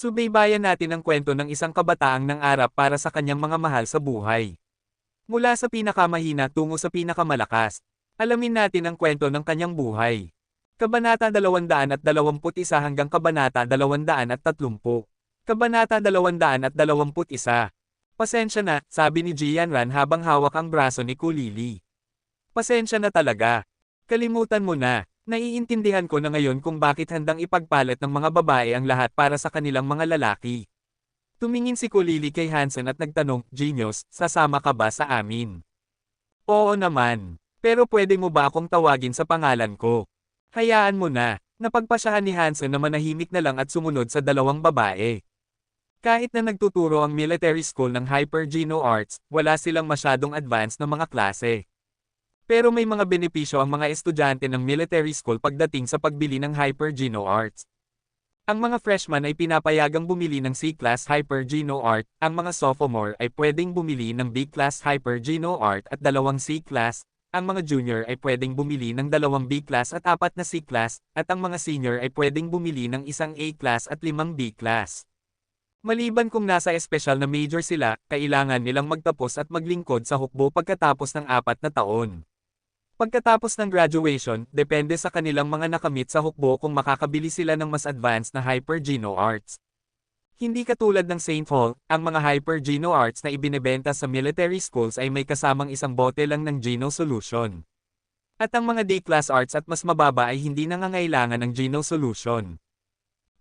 Subaybayan natin ang kwento ng isang kabataang nangarap para sa kanyang mga mahal sa buhay. Mula sa pinakamahina tungo sa pinakamalakas. Alamin natin ang kwento ng kanyang buhay. Kabanata 221 hanggang Kabanata 230. Kabanata 221. Pasensya na, sabi ni Jianran habang hawak ang braso ni Kulili. Pasensya na talaga. Kalimutan mo na. Naiintindihan ko na ngayon kung bakit handang ipagpalit ng mga babae ang lahat para sa kanilang mga lalaki. Tumingin si Kulili kay Hansen at nagtanong, Genius, sasama ka ba sa amin? Oo naman. Pero pwede mo ba akong tawagin sa pangalan ko? Hayaan mo na. Napagpasyahan ni Hansen na manahimik na lang at sumunod sa dalawang babae. Kahit na nagtuturo ang military school ng Hyper Geno Arts, wala silang masyadong advanced na mga klase. Pero may mga benepisyo ang mga estudyante ng military school pagdating sa pagbili ng Hyper Geno Arts. Ang mga freshman ay pinapayagang bumili ng C-Class Hyper Geno Art, ang mga sophomore ay pwedeng bumili ng B-Class Hyper Geno Art at 2 C-Class, ang mga junior ay pwedeng bumili ng 2 B-Class at 4 na C-Class, at ang mga senior ay pwedeng bumili ng 1 A-Class at 5 B-Class. Maliban kung nasa espesyal na major sila, kailangan nilang magtapos at maglingkod sa hukbo pagkatapos ng 4 na taon. Pagkatapos ng graduation, depende sa kanilang mga nakamit sa hukbo kung makakabili sila ng mas advanced na Hyper Geno Arts. Hindi katulad ng St. Paul, ang mga Hyper Geno Arts na ibinebenta sa military schools ay may kasamang isang bote lang ng Geno Solution. At ang mga D-Class Arts at mas mababa ay hindi nangangailangan ng Geno Solution.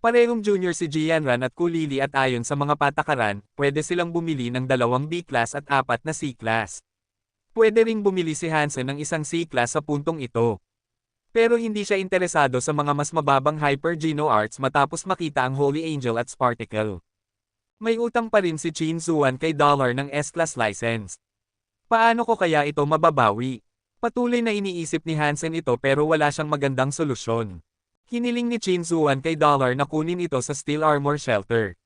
Parehong junior si Jianran at Kulili at ayon sa mga patakaran, pwede silang bumili ng 2 B-Class at 4 na C-Class. Pwede ring bumili si Hansen ng 1 C-Class sa puntong ito. Pero hindi siya interesado sa mga mas mababang Hyper Geno Arts matapos makita ang Holy Angel at Sparticle. May utang pa rin si Chin Zuan kay Dollar ng S-Class license. Paano ko kaya ito mababawi? Patuloy na iniisip ni Hansen ito pero wala siyang magandang solusyon. Hiniling ni Chin Zuan kay Dollar na kunin ito sa Steel Armor Shelter.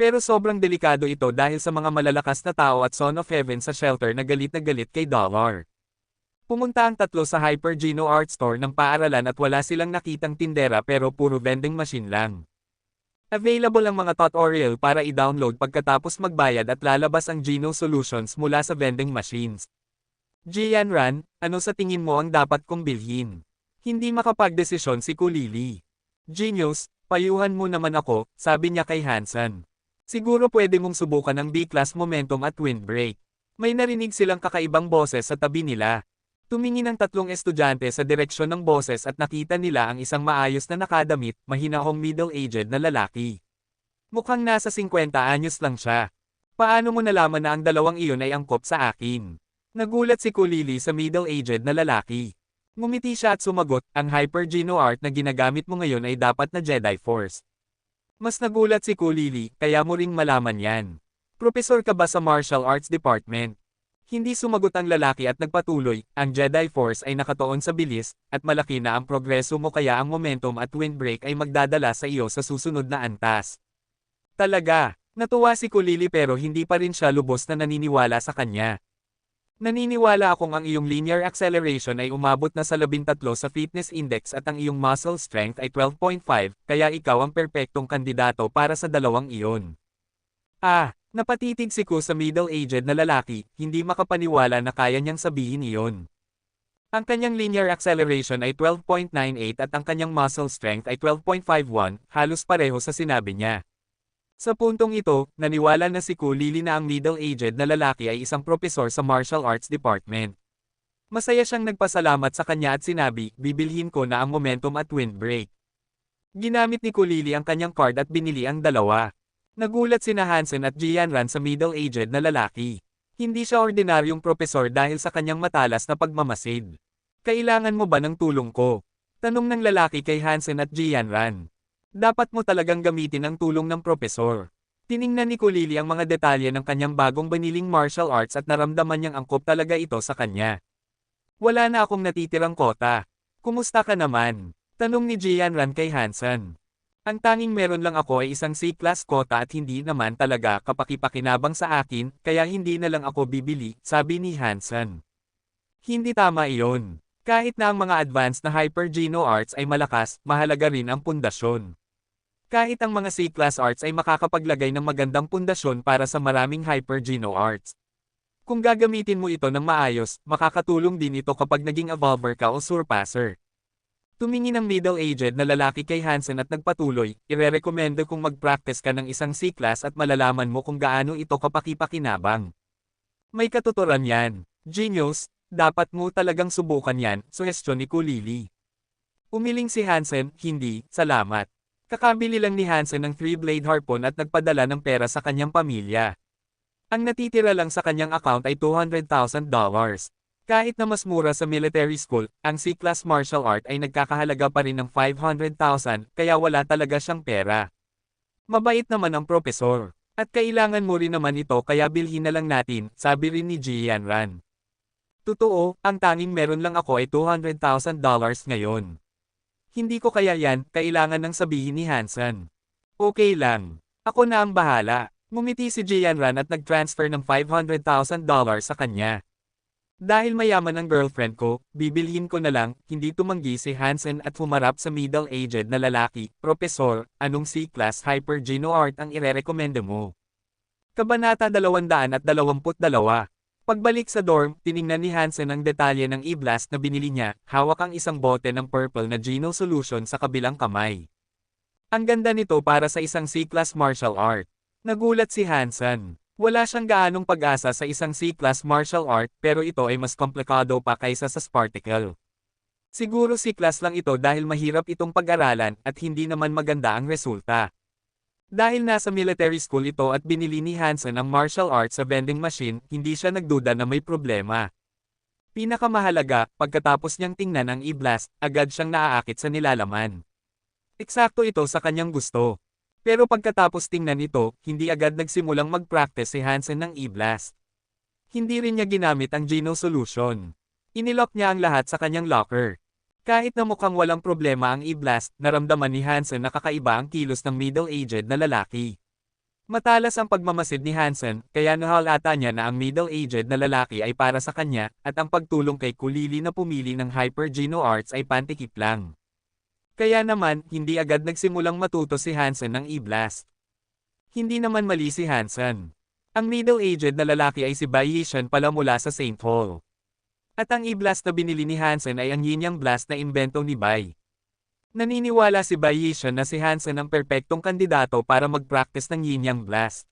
Pero sobrang delikado ito dahil sa mga malalakas na tao at Son of Heaven sa shelter na galit kay Dollar. Pumunta ang tatlo sa Hyper Geno Art Store ng paaralan at wala silang nakitang tindera pero puro vending machine lang. Available ang mga tutorial para i-download pagkatapos magbayad at lalabas ang Geno Solutions mula sa vending machines. Jianran, ano sa tingin mo ang dapat kong bilhin? Hindi makapagdesisyon si Kulili. Genius, payuhan mo naman ako, sabi niya kay Hansen. Siguro pwede mong subukan ang B-Class Momentum at Windbreak. May narinig silang kakaibang boses sa tabi nila. Tumingin ang tatlong estudyante sa direksyon ng boses at nakita nila ang isang maayos na nakadamit, mahinahong middle-aged na lalaki. Mukhang nasa 50 anyos lang siya. Paano mo nalaman na ang dalawang iyon ay angkop sa akin? Nagulat si Kulili sa middle-aged na lalaki. Ngumiti siya at sumagot, ang Hyper Geno Art na ginagamit mo ngayon ay dapat na Jedi Force. Mas nagulat si Kulili, kaya mo ring malaman yan. Propesor ka ba sa Martial Arts Department? Hindi sumagot ang lalaki at nagpatuloy, ang Jedi Force ay nakatuon sa bilis, at malaki na ang progreso mo kaya ang momentum at windbreak ay magdadala sa iyo sa susunod na antas. Talaga, natuwa si Kulili pero hindi pa rin siya lubos na naniniwala sa kanya. Naniniwala akong ang iyong linear acceleration ay umabot na sa 13 sa fitness index at ang iyong muscle strength ay 12.5, kaya ikaw ang perpektong kandidato para sa dalawang iyon. Napatitig si Ku sa middle-aged na lalaki, hindi makapaniwala na kaya niyang sabihin iyon. Ang kanyang linear acceleration ay 12.98 at ang kanyang muscle strength ay 12.51, halos pareho sa sinabi niya. Sa puntong ito, naniwala na si Kulili na ang middle-aged na lalaki ay isang propesor sa Martial Arts Department. Masaya siyang nagpasalamat sa kanya at sinabi, bibilhin ko na ang momentum at windbreak. Ginamit ni Kulili ang kanyang card at binili ang dalawa. Nagulat sina Hansen at Jianran sa middle-aged na lalaki. Hindi siya ordinaryong propesor dahil sa kanyang matalas na pagmamasid. Kailangan mo ba ng tulong ko? Tanong ng lalaki kay Hansen at Jianran. Dapat mo talagang gamitin ang tulong ng propesor. Tiningnan ni Kulili ang mga detalye ng kanyang bagong baniling martial arts at naramdaman niyang angkop talaga ito sa kanya. Wala na akong natitirang kota. Kumusta ka naman? Tanong ni Jianran kay Hansen. Ang tanging meron lang ako ay isang C-Class kota at hindi naman talaga kapakipakinabang sa akin, kaya hindi na lang ako bibili, sabi ni Hansen. Hindi tama iyon. Kahit na ang mga advanced na Hyper Geno Arts ay malakas, mahalaga rin ang pundasyon. Kahit ang mga C-Class Arts ay makakapaglagay ng magandang pundasyon para sa maraming Hyper Geno Arts. Kung gagamitin mo ito ng maayos, makakatulong din ito kapag naging Evolver ka o Surpasser. Tumingin ang middle-aged na lalaki kay Hansen at nagpatuloy, irerekomendo kung mag-practice ka ng isang C-Class at malalaman mo kung gaano ito kapaki-pakinabang. May katuturan yan. Genius, dapat mo talagang subukan yan, suhestyon ni Kulili. Umiling si Hansen, hindi, salamat. Kakabili lang ni Hansen ng 3-blade harpoon at nagpadala ng pera sa kanyang pamilya. Ang natitira lang sa kanyang account ay $200,000. Kahit na mas mura sa military school, ang C-Class martial art ay nagkakahalaga pa rin ng $500,000 kaya wala talaga siyang pera. Mabait naman ang propesor. At kailangan mo rin naman ito kaya bilhin na lang natin, sabi rin ni Jianran. Totoo, ang tanging meron lang ako ay $200,000 ngayon. Hindi ko kaya yan, kailangan nang sabihin ni Hansen. Okay lang. Ako na ang bahala. Ngumiti si Jianran at nag-transfer ng $500,000 sa kanya. Dahil mayaman ang girlfriend ko, bibilhin ko na lang, hindi tumanggi si Hansen at humarap sa middle-aged na lalaki. Propesor, anong C-Class Hyper Geno Art ang irerekomenda mo? Kabanata 222. Pagbalik sa dorm, tiningnan ni Hansen ang detalye ng e-blast na binili niya, hawak ang isang bote ng purple na Geno solution sa kabilang kamay. Ang ganda nito para sa isang C-Class martial art. Nagulat si Hansen. Wala siyang gaanong pag-asa sa isang C-Class martial art pero ito ay mas komplikado pa kaysa sa Sparticle. Siguro C-Class lang ito dahil mahirap itong pag-aralan at hindi naman maganda ang resulta. Dahil nasa military school ito at binili ni Hansen ang martial art sa vending machine, hindi siya nagduda na may problema. Pinakamahalaga, pagkatapos niyang tingnan ang e-blast, agad siyang naaakit sa nilalaman. Eksakto ito sa kanyang gusto. Pero pagkatapos tingnan ito, hindi agad nagsimulang mag-practice si Hansen ng e-blast. Hindi rin niya ginamit ang Geno solution. Inilock niya ang lahat sa kanyang locker. Kahit na mukhang walang problema ang e-blast, naramdaman ni Hansen na kakaiba ang kilos ng middle-aged na lalaki. Matalas ang pagmamasid ni Hansen, kaya nahalata niya na ang middle-aged na lalaki ay para sa kanya, at ang pagtulong kay Kulili na pumili ng Hyper Geno Arts ay pantikip lang. Kaya naman, hindi agad nagsimulang matuto si Hansen ng e-blast. Hindi naman mali si Hansen. Ang middle-aged na lalaki ay si Bai Yishan pala mula sa St. Paul. At ang e-blast na binili ni Hansen ay ang Yin Yang Blast na imbento ni Bai. Naniniwala si Bai Yishan na si Hansen ang perpektong kandidato para mag-practice ng Yin Yang Blast.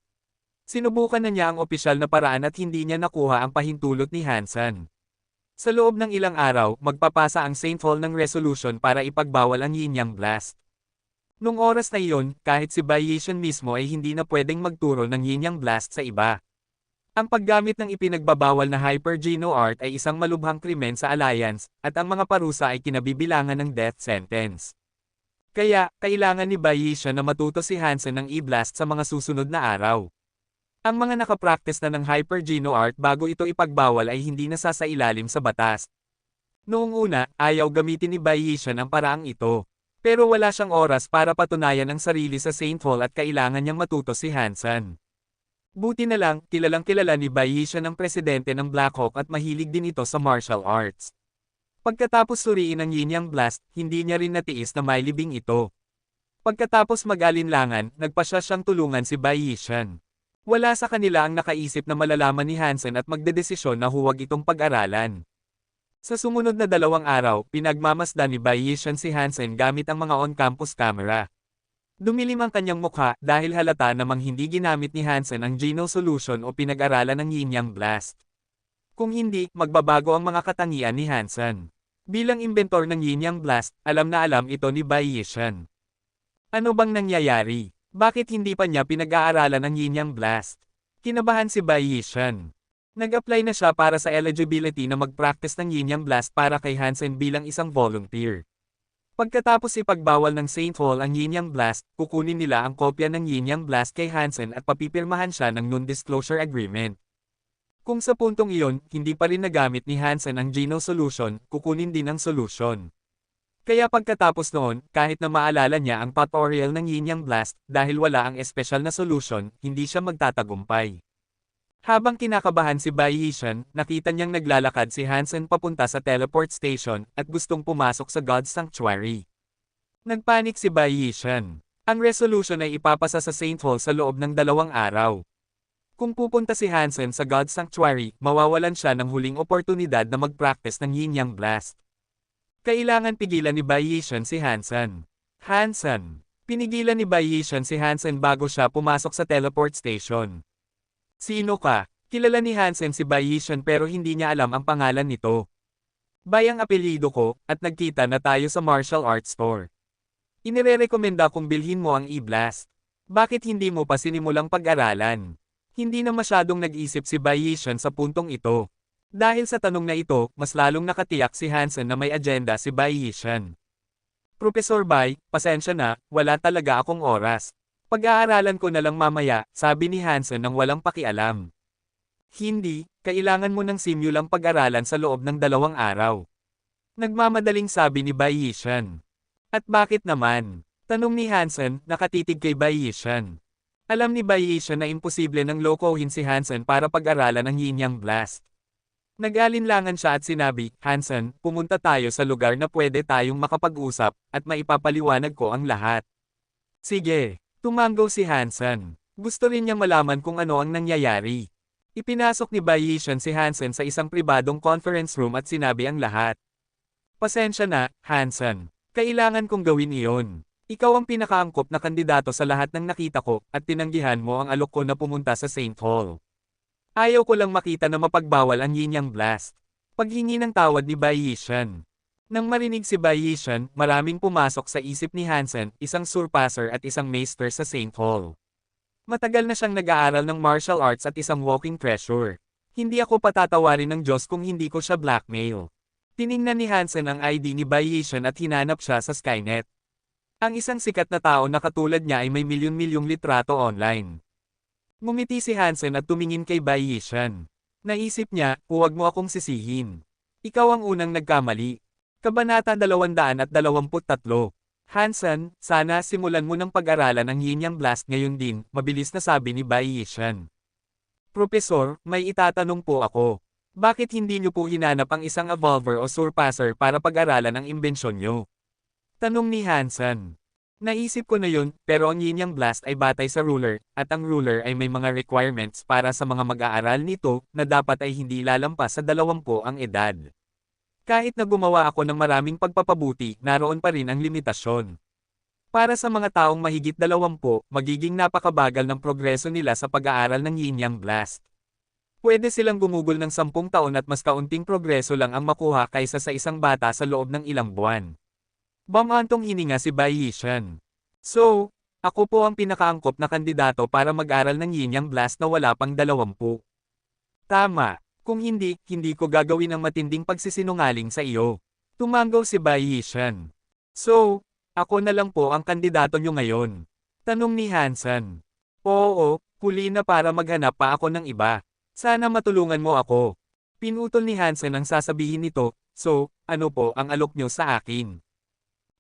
Sinubukan na niya ang opisyal na paraan at hindi niya nakuha ang pahintulot ni Hansen. Sa loob ng ilang araw, magpapasa ang St. Paul ng resolution para ipagbawal ang Yin Yang Blast. Nung oras na iyon, kahit si Bai Yishan mismo ay hindi na pwedeng magturo ng Yin Yang Blast sa iba. Ang paggamit ng ipinagbabawal na Hyper Geno Art ay isang malubhang krimen sa Alliance, at ang mga parusa ay kinabibilangan ng death sentence. Kaya, kailangan ni Bai Yishan na matuto si Hansen ng e-blast sa mga susunod na araw. Ang mga nakapractice na ng Hyper Geno Art bago ito ipagbawal ay hindi nasasailalim sa batas. Noong una, ayaw gamitin ni Bai Yishan ang paraang ito. Pero wala siyang oras para patunayan ang sarili sa St. Paul at kailangan niyang matuto si Hansen. Buti na lang, kilalang-kilala ni Bai Yishan ang presidente ng Blackhawk at mahilig din ito sa martial arts. Pagkatapos suriin ang Yin Yang Blast, hindi niya rin natiis na mailibing ito. Pagkatapos mag-alinlangan, nagpasya siyang tulungan si Bai Yishan. Wala sa kanila ang nakaisip na malalaman ni Hansen at magdedesisyon na huwag itong pag-aralan. Sa sumunod na 2 araw, pinagmamasdan ni Bai Yishan si Hansen gamit ang mga on-campus camera. Dumilim ang kanyang mukha dahil halata namang hindi ginamit ni Hansen ang Geno solution o pinag-aralan ng Yin Yang Blast. Kung hindi, magbabago ang mga katangian ni Hansen. Bilang inventor ng Yin Yang Blast, alam na alam ito ni Bai Yishan. Ano bang nangyayari? Bakit hindi pa niya pinag-aaralan ang Yin Yang Blast? Kinabahan si Bai Yishan. Nag-apply na siya para sa eligibility na mag-practice ng Yin Yang Blast para kay Hansen bilang isang volunteer. Pagkatapos ipagbawal ng St. Paul ang Yin Yang Blast, kukunin nila ang kopya ng Yin Yang Blast kay Hansen at papipirmahan siya ng non-disclosure agreement. Kung sa puntong iyon, hindi pa rin nagamit ni Hansen ang Geno solution, kukunin din ang solution. Kaya pagkatapos noon, kahit na maalala niya ang tutorial ng Yin Yang Blast, dahil wala ang espesyal na solution, hindi siya magtatagumpay. Habang kinakabahan si Bai Yishan, nakita niyang naglalakad si Hansen papunta sa teleport station, at gustong pumasok sa God's Sanctuary. Nagpanik si Bai Yishan. Ang resolution ay ipapasa sa St. Hall sa loob ng 2 araw. Kung pupunta si Hansen sa God Sanctuary, mawawalan siya ng huling oportunidad na mag-practice ng Yin Yang Blast. Kailangan pigilan ni Bai Yishan si Hansen. Hansen. Pinigilan ni Bai Yishan si Hansen bago siya pumasok sa teleport station. Sino ka? Kilala ni Hansen si Bai Yishan pero hindi niya alam ang pangalan nito. Bai ang apelyido ko, at nagkita na tayo sa martial arts store. Inirerekomenda kong bilhin mo ang e-blast. Bakit hindi mo pa sinimulang pag-aralan? Hindi na masyadong nag-isip si Bai Yishan sa puntong ito. Dahil sa tanong na ito, mas lalong nakatiyak si Hansen na may agenda si Bai Yishan. Professor Bai, pasensya na, wala talaga akong oras. Pag-aaralan ko na lang mamaya, sabi ni Hansen nang walang pakialam. Hindi, kailangan mo ng simulang pag-aralan sa loob ng 2 araw. Nagmamadaling sabi ni Bai Yishan. At bakit naman? Tanong ni Hansen, nakatitig kay Bai Yishan. Alam ni Bai Yishan na imposible nang lokohin si Hansen para pag-aralan ang Yin Yang Blast. Nag-alinlangan siya at sinabi, Hansen, pumunta tayo sa lugar na pwede tayong makapag-usap, at maipapaliwanag ko ang lahat. Sige, tumango si Hansen. Gusto rin niyang malaman kung ano ang nangyayari. Ipinasok ni Bai Yishan si Hansen sa isang pribadong conference room at sinabi ang lahat. Pasensya na, Hansen. Kailangan kong gawin iyon. Ikaw ang pinakaangkop na kandidato sa lahat ng nakita ko, at tinanggihan mo ang alok ko na pumunta sa St. Hall. Ayaw ko lang makita na mapagbawal ang Yin Yang Blast. Paghingi ng tawad ni Bai Yishan. Nang marinig si Bai Yishan, maraming pumasok sa isip ni Hansen, isang surpasser at isang maester sa St. Hall. Matagal na siyang nag-aaral ng martial arts at isang walking treasure. Hindi ako patatawarin ng Diyos kung hindi ko siya blackmail. Tiningnan ni Hansen ang ID ni Bai Yishan at hinanap siya sa Skynet. Ang isang sikat na tao na katulad niya ay may milyon-milyong litrato online. Ngumiti si Hansen at tumingin kay Bai Yishan. Naisip niya, huwag mo akong sisihin. Ikaw ang unang nagkamali. Kabanata 223. Hansen, sana simulan mo ng pag-aralan ang Yin Yang Blast ngayon din, mabilis na sabi ni Bai Yishan. Profesor, may itatanong po ako. Bakit hindi niyo po hinanap ang isang evolver o surpasser para pag-aralan ang imbensyon niyo? Tanong ni Hansen. Naisip ko na yun, pero ang Yin Yang Blast ay batay sa ruler, at ang ruler ay may mga requirements para sa mga mag-aaral nito, na dapat ay hindi lalampas sa 20 ang edad. Kahit na gumawa ako ng maraming pagpapabuti, naroon pa rin ang limitasyon. Para sa mga taong mahigit 20, magiging napakabagal ng progreso nila sa pag-aaral ng Yin Yang Blast. Pwede silang gumugol ng 10 taon at mas kaunting progreso lang ang makuha kaysa sa isang bata sa loob ng ilang buwan. Bamantong hininga si Bai Yishan. So, ako po ang pinakaangkop na kandidato para mag-aral ng Yin Yang Blast na wala pang 20. Tama. Kung hindi, hindi ko gagawin ang matinding pagsisinungaling sa iyo. Tumango si Bai Yishan. So, ako na lang po ang kandidato niyo ngayon. Tanong ni Hansen. Oo, huli na para maghanap pa ako ng iba. Sana matulungan mo ako. Pinutol ni Hansen ang sasabihin nito, so, ano po ang alok niyo sa akin?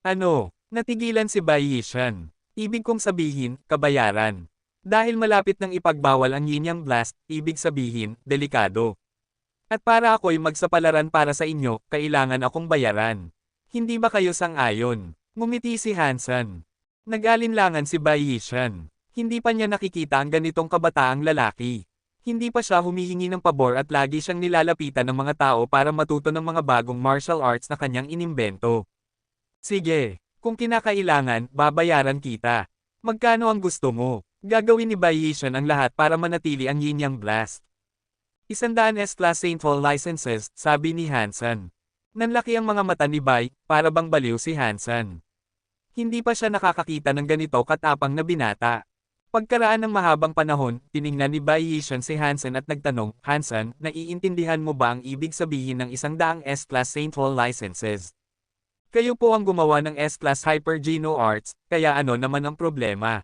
Ano? Natigilan si Bai Yishan. Ibig kong sabihin, kabayaran. Dahil malapit nang ipagbawal ang Yin Yang Blast, ibig sabihin, delikado. At para ako'y magsapalaran para sa inyo, kailangan akong bayaran. Hindi ba kayo sang-ayon? Ngumiti si Hansen. Nag-alinlangan si Bai Yishan. Hindi pa niya nakikita ang ganitong kabataang lalaki. Hindi pa siya humihingi ng pabor at lagi siyang nilalapitan ng mga tao para matuto ng mga bagong martial arts na kanyang inimbento. Sige, kung kinakailangan, babayaran kita. Magkano ang gusto mo? Gagawin ni Bai Yishan ang lahat para manatili ang Yin Yang Blast. 100 S-Class St. Hall licenses, sabi ni Hansen. Nanlaki ang mga mata ni Bai, para bang baliw si Hansen. Hindi pa siya nakakakita ng ganito katapang na binata. Pagkaraan ng mahabang panahon, tiningnan ni Bai Yishan si Hansen at nagtanong, Hansen, naiintindihan mo ba ang ibig sabihin ng 100 S-Class St. Hall licenses? Kayo po ang gumawa ng S-Class Hyper Geno Arts, kaya ano naman ang problema?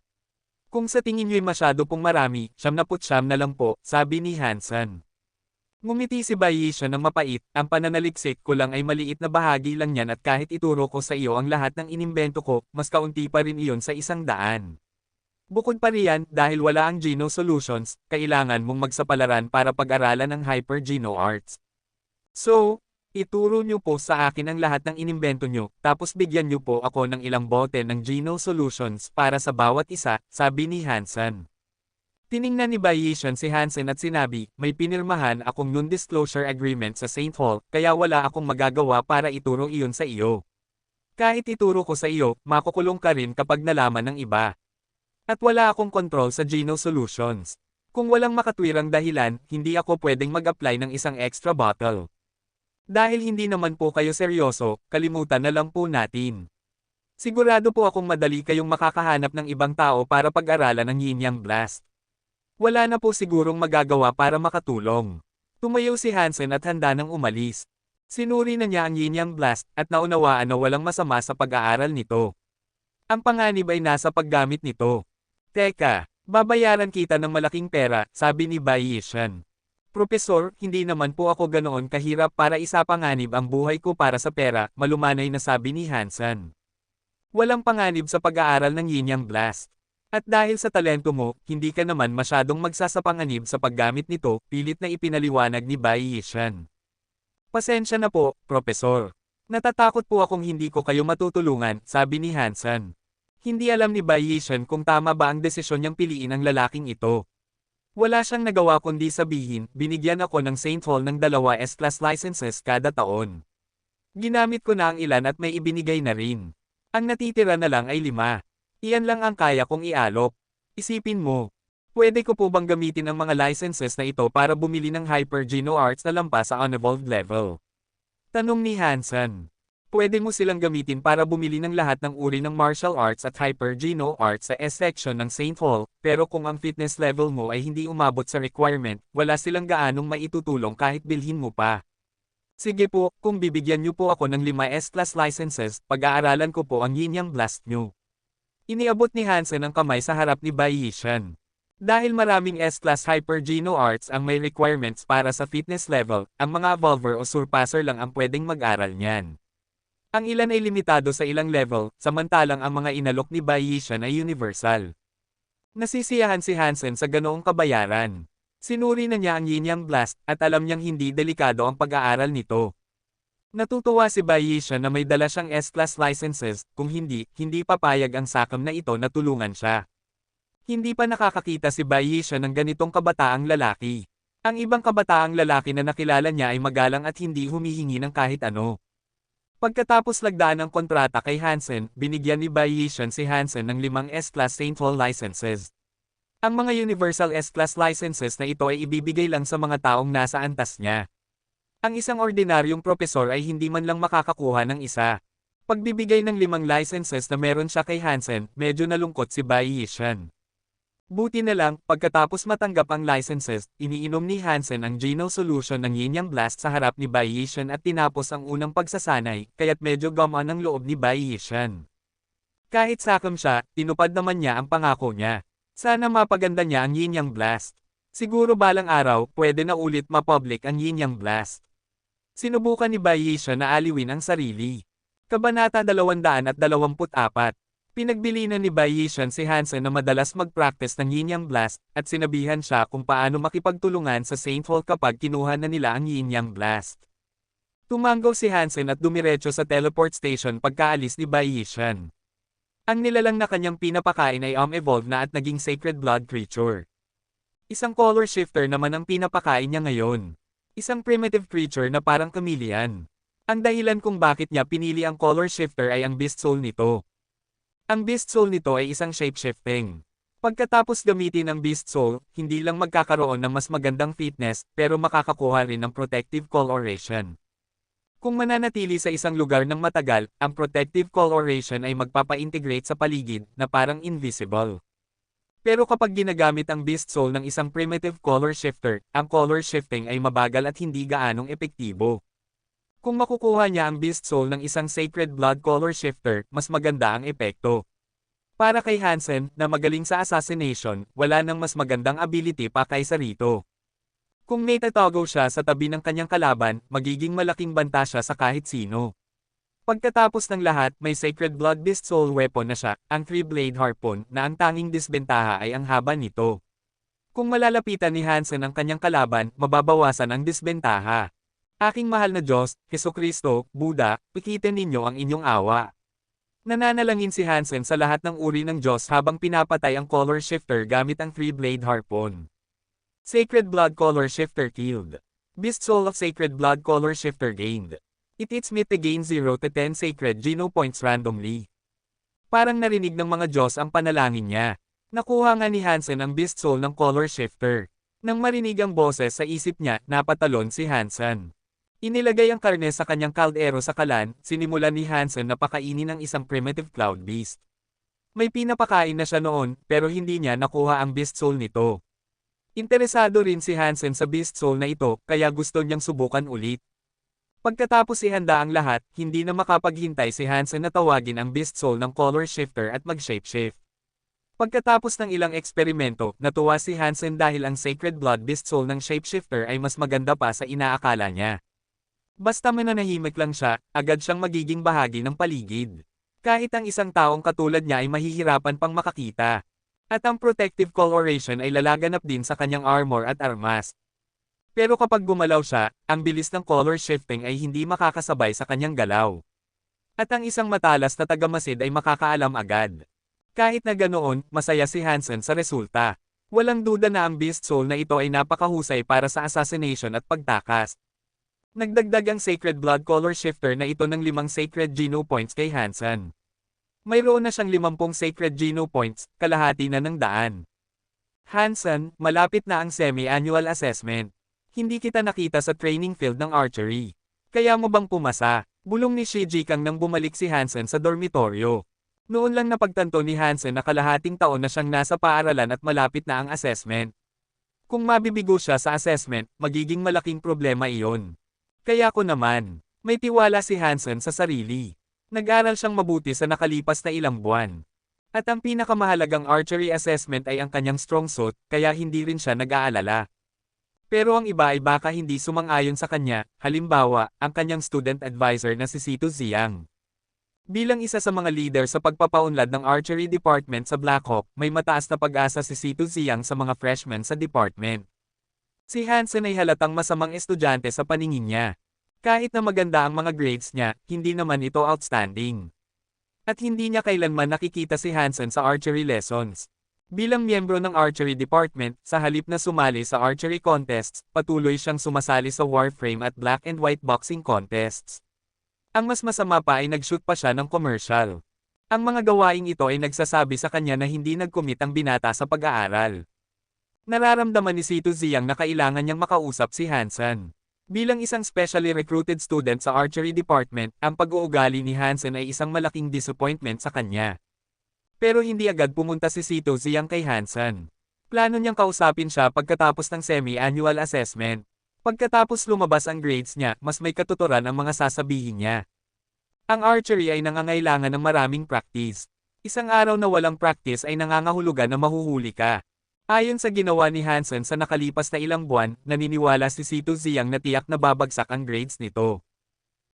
Kung sa tingin nyo'y masyado pong marami, 99 na lang po, sabi ni Hansen. Ngumiti si Bai Yishan ng mapait, ang pananaliksik ko lang ay maliit na bahagi lang yan at kahit ituro ko sa iyo ang lahat ng inimbento ko, mas kaunti pa rin iyon sa 100. Bukod pa riyan, dahil wala ang Geno Solutions, kailangan mong magsapalaran para pag-aralan ang Hyper Geno Arts. So, Ituro niyo po sa akin ang lahat ng inimbento niyo, tapos bigyan niyo po ako ng ilang bote ng Geno Solutions para sa bawat isa, sabi ni Hansen. Tiningnan ni Bayesian si Hansen at sinabi, may pinirmahan akong non-disclosure agreement sa St. Hall, kaya wala akong magagawa para ituro iyon sa iyo. Kahit ituro ko sa iyo, makukulong ka rin kapag nalaman ng iba. At wala akong control sa Geno Solutions. Kung walang makatwirang dahilan, hindi ako pwedeng mag-apply ng isang extra bottle. Dahil hindi naman po kayo seryoso, kalimutan na lang po natin. Sigurado po akong madali kayong makakahanap ng ibang tao para pag-aralan ng Yin Yang Blast. Wala na po sigurong magagawa para makatulong. Tumayo si Hansen at handa nang umalis. Sinuri na niya ang Yin Yang Blast at naunawaan na walang masama sa pag-aaral nito. Ang panganib ay nasa paggamit nito. Teka, babayaran kita ng malaking pera, sabi ni Bayesian. Propesor, hindi naman po ako ganoon kahirap para isapanganib ang buhay ko para sa pera, malumanay na sabi ni Hansen. Walang panganib sa pag-aaral ng Yin Yang Blast. At dahil sa talento mo, hindi ka naman masyadong magsasapanganib sa paggamit nito, pilit na ipinaliwanag ni Bayesian. Pasensya na po, Propesor. Natatakot po akong hindi ko kayo matutulungan, sabi ni Hansen. Hindi alam ni Bayesian kung tama ba ang desisyon niyang piliin ang lalaking ito. Wala siyang nagawa kundi sabihin, binigyan ako ng St. Hall ng 2 S-Class licenses kada taon. Ginamit ko na ang ilan at may ibinigay na rin. Ang natitira na lang ay 5. Iyan lang ang kaya kong ialok. Isipin mo. Pwede ko po bang gamitin ang mga licenses na ito para bumili ng Hyper Geno Arts na lampas sa unevolved level? Tanong ni Hansen. Pwede mo silang gamitin para bumili ng lahat ng uri ng martial arts at Hyper Geno Arts sa S-section ng St. Hall, pero kung ang fitness level mo ay hindi umabot sa requirement, wala silang gaanong maitutulong kahit bilhin mo pa. Sige po, kung bibigyan niyo po ako ng 5 S-Class licenses, pag-aaralan ko po ang Yin Yang Blast niyo. Iniabot ni Hansen ang kamay sa harap ni Bayesian. Dahil maraming S-Class Hyper Geno Arts ang may requirements para sa fitness level, ang mga Evolver o Surpasser lang ang pwedeng mag-aral niyan. Ang ilan ay limitado sa ilang level, samantalang ang mga inalok ni Bayesian ay universal. Nasisiyahan si Hansen sa ganoong kabayaran. Sinuri na niya ang Yin Yang Blast, at alam niyang hindi delikado ang pag-aaral nito. Natutuwa si Bayesian na may dala siyang S-Class licenses, kung hindi, hindi papayag ang sakam na ito na tulungan siya. Hindi pa nakakakita si Bayesian ng ganitong kabataang lalaki. Ang ibang kabataang lalaki na nakilala niya ay magalang at hindi humihingi ng kahit ano. Pagkatapos lagdaan ang kontrata kay Hansen, binigyan ni Bayesian si Hansen ng 5 S-Class St. Hall licenses. Ang mga Universal S-Class licenses na ito ay ibibigay lang sa mga taong nasa antas niya. Ang isang ordinaryong propesor ay hindi man lang makakakuha ng isa. Pagbibigay ng 5 licenses na meron siya kay Hansen, medyo nalungkot si Bayesian. Buti na lang, pagkatapos matanggap ang licenses, iniinom ni Hansen ang Geno Solution ng Yin Yang Blast sa harap ni Bayesian at tinapos ang unang pagsasanay, kaya't medyo gumaan ang loob ni Bayesian. Kahit sakam siya, tinupad naman niya ang pangako niya. Sana mapaganda niya ang Yin Yang Blast. Siguro balang araw, pwede na ulit ma-public ang Yin Yang Blast. Sinubukan ni Bayesian na aliwin ang sarili. Kabanata 224. Pinagbilinan ni Bayesian si Hansen na madalas mag-practice ng Yin Yang Blast, at sinabihan siya kung paano makipagtulungan sa St. Hall kapag kinuha na nila ang Yin Yang Blast. Tumanggaw si Hansen at dumiretso sa teleport station pagkaalis ni Bayesian. Ang nilalang na kanyang pinapakain ay evolved na at naging sacred blood creature. Isang color shifter naman ang pinapakain niya ngayon. Isang primitive creature na parang chameleon. Ang dahilan kung bakit niya pinili ang color shifter ay ang beast soul nito. Ang beast soul nito ay isang shape-shifting. Pagkatapos gamitin ang beast soul, hindi lang magkakaroon ng mas magandang fitness, pero makakakuha rin ng protective coloration. Kung mananatili sa isang lugar ng matagal, ang protective coloration ay magpapa-integrate sa paligid, na parang invisible. Pero kapag ginagamit ang beast soul ng isang primitive color shifter, ang color shifting ay mabagal at hindi gaanong epektibo. Kung makukuha niya ang beast soul ng isang sacred blood color shifter, mas maganda ang epekto. Para kay Hansen, na magaling sa assassination, wala nang mas magandang ability pa kaysa rito. Kung may tatago siya sa tabi ng kanyang kalaban, magiging malaking banta siya sa kahit sino. Pagkatapos ng lahat, may sacred blood beast soul weapon na siya, ang 3-blade harpoon, na ang tanging disbentaha ay ang haba nito. Kung malalapitan ni Hansen ang kanyang kalaban, mababawasan ang disbentaha. Aking mahal na Diyos, Hesukristo, Buddha, pikitin ninyo ang inyong awa. Nananalangin si Hansen sa lahat ng uri ng Diyos habang pinapatay ang color shifter gamit ang 3-blade harpoon. Sacred Blood Color Shifter killed. Beast Soul of Sacred Blood Color Shifter gained. It hits me to gain 0 to 10 Sacred Geno points randomly. Parang narinig ng mga Diyos ang panalangin niya. Nakuha nga ni Hansen ang Beast Soul ng Color Shifter. Nang marinig ang boses sa isip niya, napatalon si Hansen. Inilagay ang karne sa kanyang kaldero sa kalan, sinimulan ni Hansen na pakainin ang isang primitive cloud beast. May pinapakain na siya noon, pero hindi niya nakuha ang Beast Soul nito. Interesado rin si Hansen sa Beast Soul na ito, kaya gusto niyang subukan ulit. Pagkatapos ihanda ang lahat, hindi na makapaghintay si Hansen na tawagin ang Beast Soul ng Color Shifter at mag-shapeshift. Pagkatapos ng ilang eksperimento, natuwa si Hansen dahil ang Sacred Blood Beast Soul ng Shapeshifter ay mas maganda pa sa inaakala niya. Basta mananahimik lang siya, agad siyang magiging bahagi ng paligid. Kahit ang isang taong katulad niya ay mahihirapan pang makakita. At ang protective coloration ay lalaganap din sa kanyang armor at armas. Pero kapag gumalaw siya, ang bilis ng color shifting ay hindi makakasabay sa kanyang galaw. At ang isang matalas na tagamasid ay makakaalam agad. Kahit na ganoon, masaya si Hansen sa resulta. Walang duda na ang Beast Soul na ito ay napakahusay para sa assassination at pagtakas. Nagdagdag ang Sacred Blood Color Shifter na ito ng 5 Sacred Geno points kay Hansen. Mayroon na siyang 50 Sacred Geno points, kalahati na ng 100. Hansen, malapit na ang semi-annual assessment. Hindi kita nakita sa training field ng archery. Kaya mo bang pumasa? Bulong ni Shiji Kang nang bumalik si Hansen sa dormitoryo. Noon lang napagtanto ni Hansen na kalahating taon na siyang nasa paaralan at malapit na ang assessment. Kung mabibigo siya sa assessment, magiging malaking problema iyon. Kaya ko naman, may tiwala si Hansen sa sarili. Nag-aral siyang mabuti sa nakalipas na ilang buwan. At ang pinakamahalagang archery assessment ay ang kanyang strong suit, kaya hindi rin siya nag-aalala. Pero ang iba ay baka hindi sumang-ayon sa kanya, halimbawa, ang kanyang student advisor na si Sito Ziyang. Bilang isa sa mga leader sa pagpapaunlad ng archery department sa Blackhawk, may mataas na pag-asa si Sito Ziyang sa mga freshmen sa department. Si Hansen ay halatang masamang estudyante sa paningin niya. Kahit na maganda ang mga grades niya, hindi naman ito outstanding. At hindi niya kailanman nakikita si Hansen sa archery lessons. Bilang miyembro ng archery department, sa halip na sumali sa archery contests, patuloy siyang sumasali sa Warframe at Black and White boxing contests. Ang mas masama pa ay nag-shoot pa siya ng commercial. Ang mga gawaing ito ay nagsasabi sa kanya na hindi nag-commit ang binata sa pag-aaral. Nararamdaman ni Sito Ziyang na kailangan niyang makausap si Hansen. Bilang isang specially recruited student sa archery department, ang pag-uugali ni Hansen ay isang malaking disappointment sa kanya. Pero hindi agad pumunta si Sito Ziyang kay Hansen. Plano niyang kausapin siya pagkatapos ng semi-annual assessment. Pagkatapos lumabas ang grades niya, mas may katuturan ang mga sasabihin niya. Ang archery ay nangangailangan ng maraming practice. Isang araw na walang practice ay nangangahulugan na mahuhuli ka. Ayon sa ginawa ni Hansen sa nakalipas na ilang buwan, naniniwala si Sito Ziyang na tiyak na babagsak ang grades nito.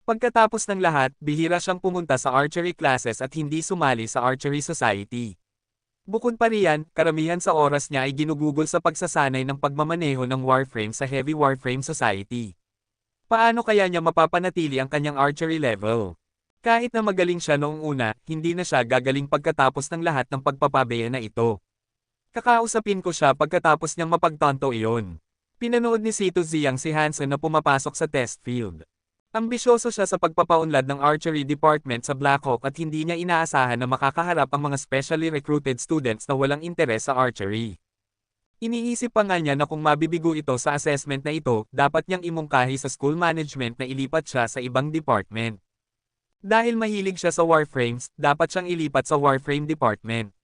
Pagkatapos ng lahat, bihira siyang pumunta sa archery classes at hindi sumali sa archery society. Bukod pa riyan, karamihan sa oras niya ay ginugugol sa pagsasanay ng pagmamaneho ng Warframe sa Heavy Warframe Society. Paano kaya niya mapapanatili ang kanyang archery level? Kahit na magaling siya noong una, hindi na siya gagaling pagkatapos ng lahat ng pagpapabeya na ito. Kakausapin ko siya pagkatapos niyang mapagtanto iyon. Pinanood ni Sito Ziyang si Hansen na pumapasok sa test field. Ambisyoso siya sa pagpapaunlad ng archery department sa Blackhawk at hindi niya inaasahan na makakaharap ang mga specially recruited students na walang interes sa archery. Iniisip pa nga niya na kung mabibigo ito sa assessment na ito, dapat niyang imungkahi sa school management na ilipat siya sa ibang department. Dahil mahilig siya sa Warframes, dapat siyang ilipat sa Warframe department.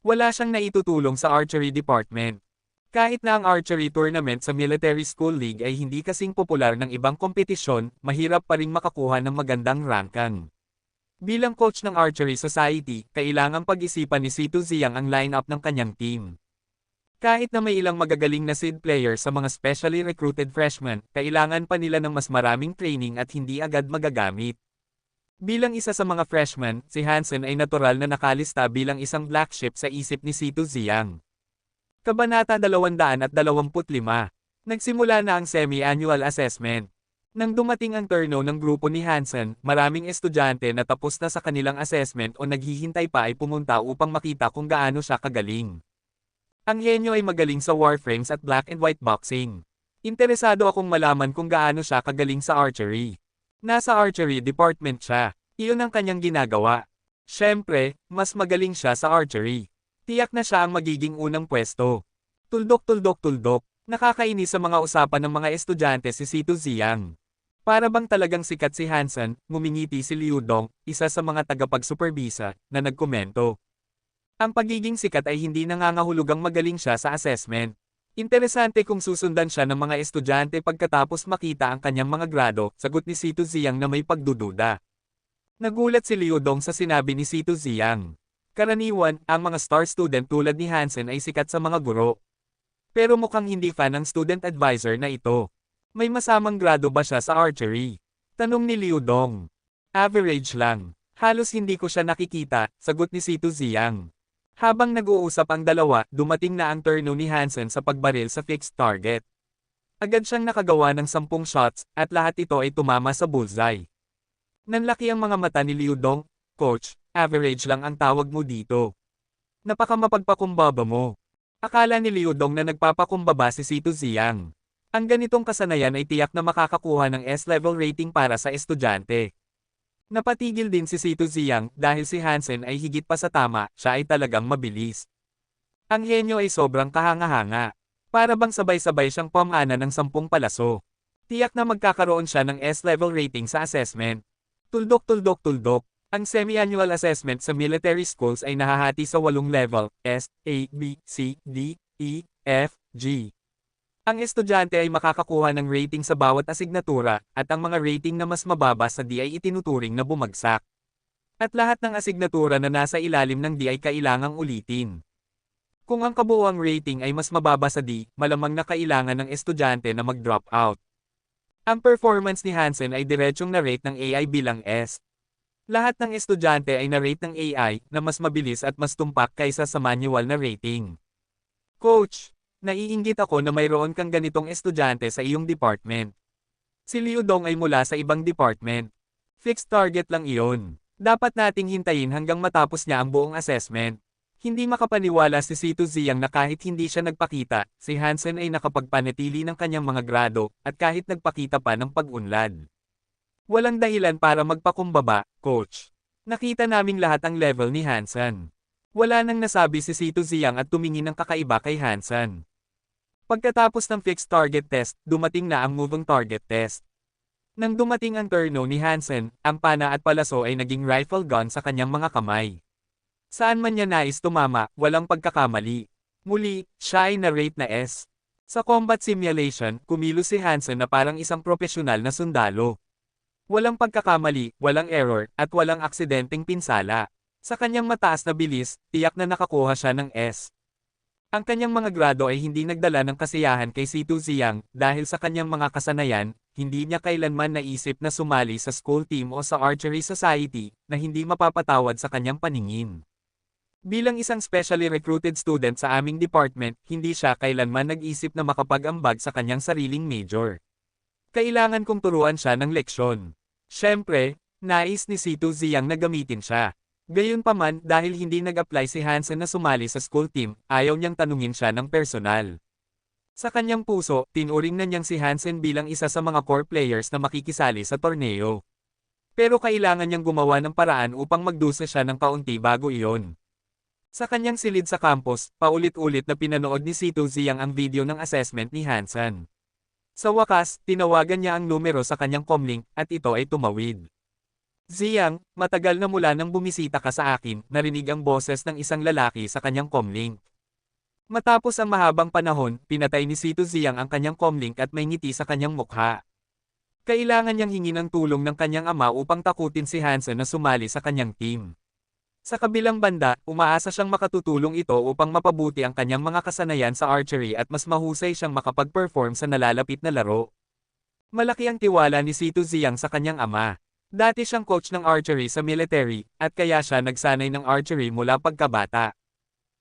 Wala siyang naitutulong sa archery department. Kahit na ang archery tournament sa Military School League ay hindi kasing popular ng ibang kompetisyon, mahirap pa ring makakuha ng magandang ranking. Bilang coach ng Archery Society, kailangang pag-isipan ni Sito Ziyang ang lineup ng kanyang team. Kahit na may ilang magagaling na seed players sa mga specially recruited freshmen, kailangan pa nila ng mas maraming training at hindi agad magagamit. Bilang isa sa mga freshmen, si Hansen ay natural na nakalista bilang isang black sheep sa isip ni Sito Ziyang. Kabanata 225. Nagsimula na ang semi-annual assessment. Nang dumating ang turno ng grupo ni Hansen, maraming estudyante na tapos na sa kanilang assessment o naghihintay pa ay pumunta upang makita kung gaano siya kagaling. Ang henyo ay magaling sa warframes at black and white boxing. Interesado akong malaman kung gaano siya kagaling sa archery. Nasa archery department siya. Iyon ang kanyang ginagawa. Siyempre, mas magaling siya sa archery. Tiyak na siya ang magiging unang pwesto. Tuldok. Nakakainis sa mga usapan ng mga estudyante si Sito Ziyang. Para bang talagang sikat si Hansen, ngumingiti si Liu Dong, isa sa mga tagapagsuperbisa, na nagkomento. Ang pagiging sikat ay hindi nangangahulugang magaling siya sa assessment. Interesante kung susundan siya ng mga estudyante pagkatapos makita ang kanyang mga grado, sagot ni Sito Ziyang na may pagdududa. Nagulat si Liu Dong sa sinabi ni Sito Ziyang. Karaniwan, ang mga star student tulad ni Hansen ay sikat sa mga guro. Pero mukhang hindi fan ng student advisor na ito. May masamang grado ba siya sa archery? Tanong ni Liu Dong. Average lang. Halos hindi ko siya nakikita, sagot ni Sito Ziyang. Habang nag-uusap ang dalawa, dumating na ang turno ni Hansen sa pagbaril sa fixed target. Agad siyang nakagawa ng 10 shots, at lahat ito ay tumama sa bullseye. Nanlaki ang mga mata ni Liu Dong. Coach, average lang ang tawag mo dito. Napakamapagpakumbaba mo. Akala ni Liu Dong na nagpapakumbaba si Sito Ziyang. Ang ganitong kasanayan ay tiyak na makakakuha ng S-level rating para sa estudyante. Napatigil din si Sito Ziyang dahil si Hansen ay higit pa sa tama, siya ay talagang mabilis. Ang henyo ay sobrang kahanga-hanga. Para bang sabay-sabay siyang pamana ng 10 palaso. Tiyak na magkakaroon siya ng S-level rating sa assessment. Tuldok. Ang semi-annual assessment sa military schools ay nahahati sa 8 level, S, A, B, C, D, E, F, G. Ang estudyante ay makakakuha ng rating sa bawat asignatura, at ang mga rating na mas mababa sa D ay itinuturing na bumagsak. At lahat ng asignatura na nasa ilalim ng D ay kailangang ulitin. Kung ang kabuuang rating ay mas mababa sa D, malamang na kailangan ng estudyante na mag-drop out. Ang performance ni Hansen ay diretsyong na-rate ng AI bilang S. Lahat ng estudyante ay na-rate ng AI na mas mabilis at mas tumpak kaysa sa manual na rating. Coach, naiinggit ako na mayroon kang ganitong estudyante sa iyong department. Si Liu Dong ay mula sa ibang department. Fixed target lang iyon. Dapat nating hintayin hanggang matapos niya ang buong assessment. Hindi makapaniwala si Sito Ziyang na kahit hindi siya nagpakita, si Hansen ay nakapagpanatili ng kanyang mga grado, at kahit nagpakita pa ng pag-unlad. Walang dahilan para magpakumbaba, coach. Nakita naming lahat ang level ni Hansen. Wala nang nasabi si Sito Ziyang at tumingin ng kakaiba kay Hansen. Pagkatapos ng fixed target test, dumating na ang moving target test. Nang dumating ang turno ni Hansen, ang pana at palaso ay naging rifle gun sa kanyang mga kamay. Saan man niya nais tumama, walang pagkakamali. Muli, siya ay na-rate na S. Sa combat simulation, kumilos si Hansen na parang isang profesional na sundalo. Walang pagkakamali, walang error, at walang aksidenteng pinsala. Sa kanyang mataas na bilis, tiyak na nakakuha siya ng S. Ang kanyang mga grado ay hindi nagdala ng kasiyahan kay Sito Ziyang dahil sa kanyang mga kasanayan, hindi niya kailanman naisip na sumali sa school team o sa archery society na hindi mapapatawad sa kanyang paningin. Bilang isang specially recruited student sa aming department, hindi siya kailanman nag-isip na makapag-ambag sa kanyang sariling major. Kailangan kong turuan siya ng leksyon. Siyempre, nais ni Sito Ziyang na gamitin siya. Gayunpaman, dahil hindi nag-apply si Hansen na sumali sa school team, ayaw niyang tanungin siya ng personal. Sa kanyang puso, tinuring na niyang si Hansen bilang isa sa mga core players na makikisali sa torneo. Pero kailangan niyang gumawa ng paraan upang magdusa siya ng kaunti bago iyon. Sa kanyang silid sa campus, paulit-ulit na pinanood ni Sito Ziyang ang video ng assessment ni Hansen. Sa wakas, tinawagan niya ang numero sa kanyang comlink, at ito ay tumawid. Ziyang, matagal na mula nang bumisita ka sa akin, narinig ang boses ng isang lalaki sa kanyang comlink. Matapos ang mahabang panahon, pinatay ni Sito Ziyang ang kanyang comlink at may ngiti sa kanyang mukha. Kailangan niyang hingin ang tulong ng kanyang ama upang takutin si Hansen na sumali sa kanyang team. Sa kabilang banda, umaasa siyang makatutulong ito upang mapabuti ang kanyang mga kasanayan sa archery at mas mahusay siyang makapag-perform sa nalalapit na laro. Malaki ang tiwala ni Sito Ziyang sa kanyang ama. Dati siyang coach ng archery sa military, at kaya siya nagsanay ng archery mula pagkabata.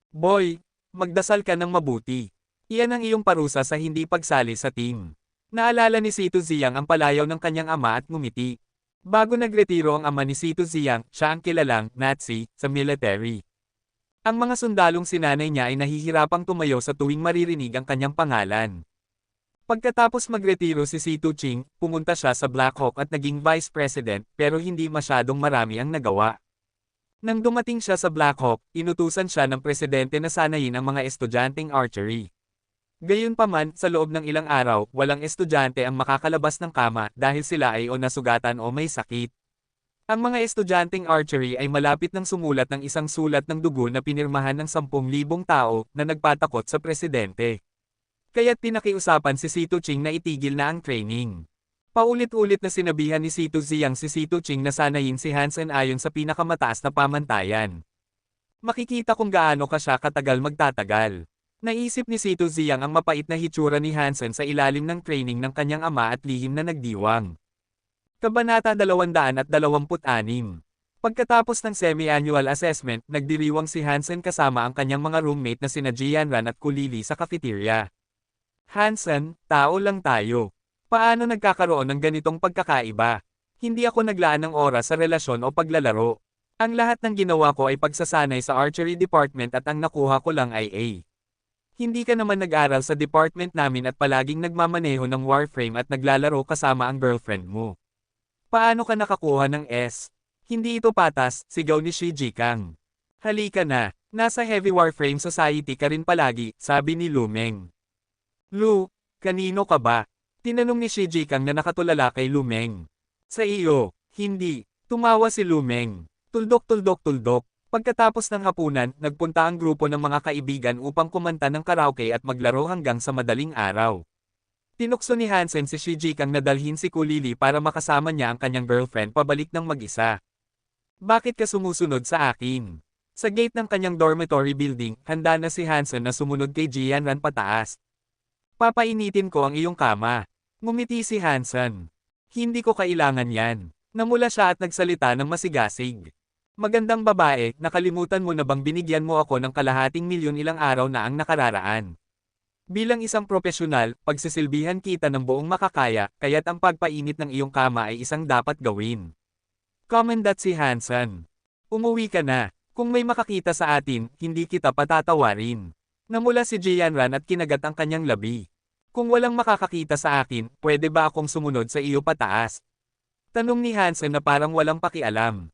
Boy, magdasal ka ng mabuti. Iyan ang iyong parusa sa hindi pagsali sa team. Naalala ni Sito Ziyang ang palayaw ng kanyang ama at ngumiti. Bago nagretiro ang ama ni Sito Ziyang, siya ang kilalang Nazi sa military. Ang mga sundalong sinanay niya ay nahihirapang tumayo sa tuwing maririnig ang kanyang pangalan. Pagkatapos magretiro si Sito Ching, pumunta siya sa Black Hawk at naging vice president pero hindi masyadong marami ang nagawa. Nang dumating siya sa Black Hawk, inutusan siya ng presidente na sanayin ang mga estudyanteng archery. Gayunpaman, sa loob ng ilang araw, walang estudyante ang makakalabas ng kama dahil sila ay o nasugatan o may sakit. Ang mga estudyanteng archery ay malapit nang sumulat ng isang sulat ng dugo na pinirmahan ng 10,000 tao na nagpatakot sa presidente. Kaya't pinakiusapan si Sito Ching na itigil na ang training. Paulit-ulit na sinabihan ni Sito Ziyang si Sito Ching na sanayin si Hansen ayon sa pinakamataas na pamantayan. Makikita kung gaano ka siya katagal magtatagal. Naisip ni Sito Ziyang ang mapait na hitsura ni Hansen sa ilalim ng training ng kanyang ama at lihim na nagdiwang. Kabanata 226. Pagkatapos ng semi-annual assessment, nagdiriwang si Hansen kasama ang kanyang mga roommate na sina Jianran at Kulili sa cafeteria. Hansen, tao lang tayo. Paano nagkakaroon ng ganitong pagkakaiba? Hindi ako naglaan ng oras sa relasyon o paglalaro. Ang lahat ng ginawa ko ay pagsasanay sa archery department at ang nakuha ko lang ay A. Hindi ka naman nag-aral sa department namin at palaging nagmamaneho ng Warframe at naglalaro kasama ang girlfriend mo. Paano ka nakakuha ng S? Hindi ito patas, sigaw ni Shi Jikang. Halika na, nasa Heavy Warframe Society ka rin palagi, sabi ni Lu Meng. Lu, kanino ka ba? Tinanong ni Shi Jikang na nakatulala kay Lu Meng. Sa iyo, hindi. Tumawa si Lu Meng. Tuldok. Pagkatapos ng hapunan, nagpunta ang grupo ng mga kaibigan upang kumanta ng karaoke at maglaro hanggang sa madaling araw. Tinukso ni Hansen si Shi Jikang na dalhin si Kulili para makasama niya ang kanyang girlfriend pabalik ng mag-isa. Bakit ka sumusunod sa akin? Sa gate ng kanyang dormitory building, handa na si Hansen na sumunod kay Jianran pataas. Papainitin ko ang iyong kama. Ngumiti si Hansen. Hindi ko kailangan yan. Namula siya at nagsalita ng masigasig. Magandang babae, nakalimutan mo na bang binigyan mo ako ng kalahating milyon ilang araw na ang nakararaan? Bilang isang profesional, pagsisilbihan kita ng buong makakaya, kaya't ang pagpainit ng iyong kama ay isang dapat gawin. Commendat si Hansen. Umuwi ka na. Kung may makakita sa atin, hindi kita patatawarin. Namula si Jianran at kinagat ang kanyang labi. Kung walang makakakita sa akin, pwede ba akong sumunod sa iyo pataas? Tanong ni Hansen na parang walang pakialam.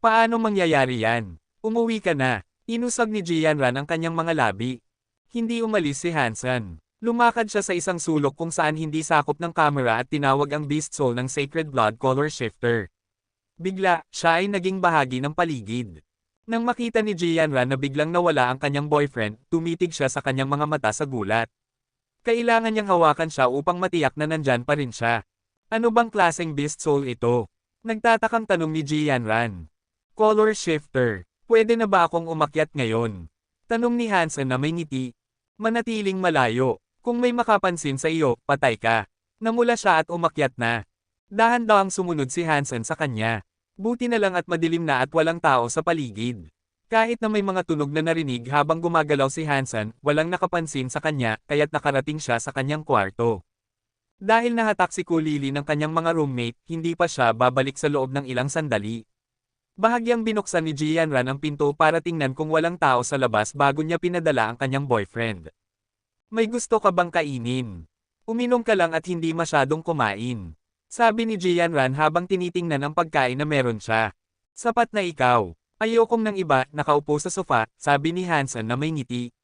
Paano mangyayari yan? Umuwi ka na. Inusag ni Jianran ang kanyang mga labi. Hindi umalis si Hansen. Lumakad siya sa isang sulok kung saan hindi sakop ng kamera at tinawag ang Beast Soul ng Sacred Blood Color Shifter. Bigla, siya ay naging bahagi ng paligid. Nang makita ni Jianran na biglang nawala ang kanyang boyfriend, tumitig siya sa kanyang mga mata sa gulat. Kailangan niyang hawakan siya upang matiyak na nandyan pa rin siya. Ano bang klaseng Beast Soul ito? Nagtatakang tanong ni Jianran. Color Shifter. Pwede na ba akong umakyat ngayon? Tanong ni Hansen na may ngiti. Manatiling malayo. Kung may makapansin sa iyo, patay ka. Namula siya at umakyat na. Dahan-dahang sumunod si Hansen sa kanya. Buti na lang at madilim na at walang tao sa paligid. Kahit na may mga tunog na narinig habang gumagalaw si Hansen, walang nakapansin sa kanya, kaya't nakarating siya sa kanyang kwarto. Dahil nahatak si Kulili ng kanyang mga roommate, hindi pa siya babalik sa loob ng ilang sandali. Bahagyang binuksan ni Jianran ang pinto para tingnan kung walang tao sa labas bago niya pinadala ang kanyang boyfriend. May gusto ka bang kainin? Uminom ka lang at hindi masyadong kumain. Sabi ni Jianran habang tinitingnan ang pagkain na meron siya. Sapat na ikaw. Ayokong ng iba, nakaupo sa sofa, sabi ni Hansen na may ngiti.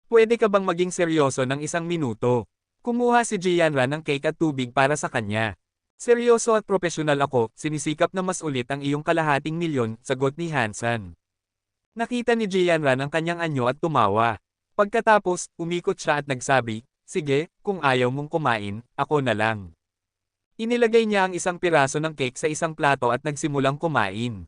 Pwede ka bang maging seryoso ng isang minuto? Kumuha si Jianran ng cake at tubig para sa kanya. Seryoso at profesional ako, sinisikap na mas ulit ang iyong kalahating milyon, sagot ni Hansen. Nakita ni Jianran ang kanyang anyo at tumawa. Pagkatapos, umikot siya at nagsabi, sige, kung ayaw mong kumain, ako na lang. Inilagay niya ang isang piraso ng cake sa isang plato at nagsimulang kumain.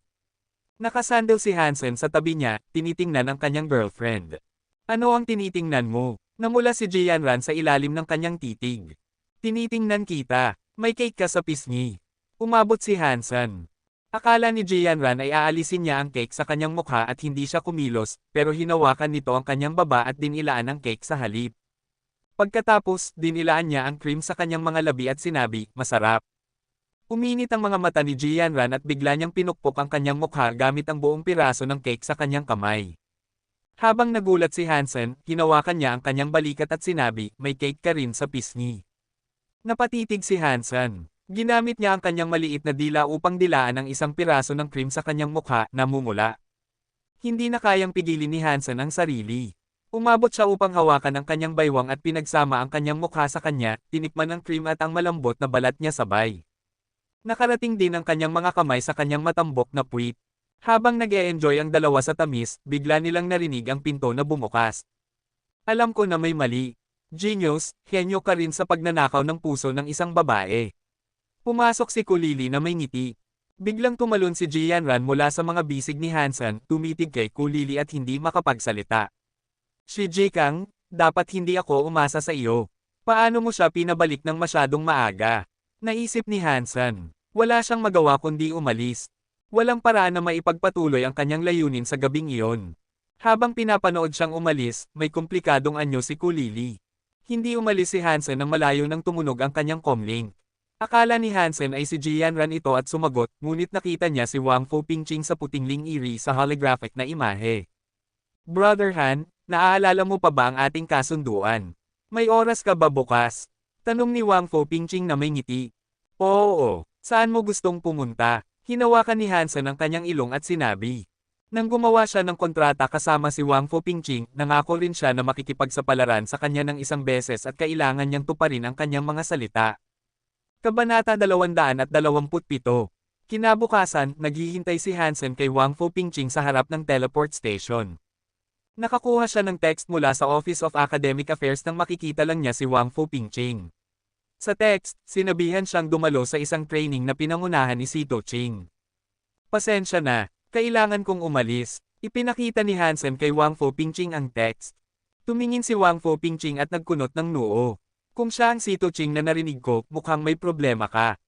Nakasandal si Hansen sa tabi niya, tinitingnan ang kanyang girlfriend. Ano ang tinitingnan mo? Namula si Jianran sa ilalim ng kanyang titig. Tinitingnan kita. May cake ka sa pisngi. Umabot si Hansen. Akala ni Jianran ay aalisin niya ang cake sa kanyang mukha at hindi siya kumilos, pero hinawakan nito ang kanyang baba at dinilaan ang cake sa halip. Pagkatapos, dinilaan niya ang cream sa kanyang mga labi at sinabi, masarap. Uminit ang mga mata ni Jianran at bigla niyang pinukpok ang kanyang mukha gamit ang buong piraso ng cake sa kanyang kamay. Habang nagulat si Hansen, hinawakan niya ang kanyang balikat at sinabi, may cake ka rin sa pisngi. Napatitig si Hansen. Ginamit niya ang kanyang maliit na dila upang dilaan ang isang piraso ng cream sa kanyang mukha, namumula. Hindi na kayang pigilin ni Hansen ang sarili. Umabot siya upang hawakan ang kanyang baywang at pinagsama ang kanyang mukha sa kanya, tinikman ang cream at ang malambot na balat niya sabay. Nakarating din ang kanyang mga kamay sa kanyang matambok na puwit. Habang nag-e-enjoy ang dalawa sa tamis, bigla nilang narinig ang pinto na bumukas. Alam ko na may mali. Genius, henyo ka rin sa pagnanakaw ng puso ng isang babae. Pumasok si Kulili na may ngiti. Biglang tumalon si Jianran mula sa mga bisig ni Hansen, tumitig kay Kulili at hindi makapagsalita. Si Jikang, dapat hindi ako umasa sa iyo. Paano mo siya pinabalik ng masyadong maaga? Naisip ni Hansen. Wala siyang magawa kundi umalis. Walang paraan na maipagpatuloy ang kanyang layunin sa gabing iyon. Habang pinapanood siyang umalis, may komplikadong anyo si Kulili. Hindi umalis si Hansen nang malayo nang tumunog ang kanyang comlink. Akala ni Hansen ay si Jianran ito at sumagot, ngunit nakita niya si Wang Fu Pingqing sa puting ling-iri sa holographic na imahe. Brother Han, naaalala mo pa ba ang ating kasunduan? May oras ka ba bukas? Tanong ni Wang Fu Pingqing na may ngiti. Oo, saan mo gustong pumunta? Hinawakan ni Hansen ang kanyang ilong at sinabi. Nang gumawa siya ng kontrata kasama si Wang Fu Pingqing, nangako rin siya na makikipagsapalaran sa kanya ng isang beses at kailangan niyang tuparin ang kanyang mga salita. Kabanata 227. Kinabukasan, naghihintay si Hansen kay Wang Fu Pingqing sa harap ng teleport station. Nakakuha siya ng text mula sa Office of Academic Affairs nang makikita lang niya si Wang Fu Pingqing. Sa text, sinabihan siyang dumalo sa isang training na pinangunahan ni Sito Ching. Pasensya na, kailangan kong umalis. Ipinakita ni Hansen kay Wang Fu Pingqing ang text. Tumingin si Wang Fu Pingqing at nagkunot ng noo. Kung siya ang Sito Ching na narinig ko, mukhang may problema ka.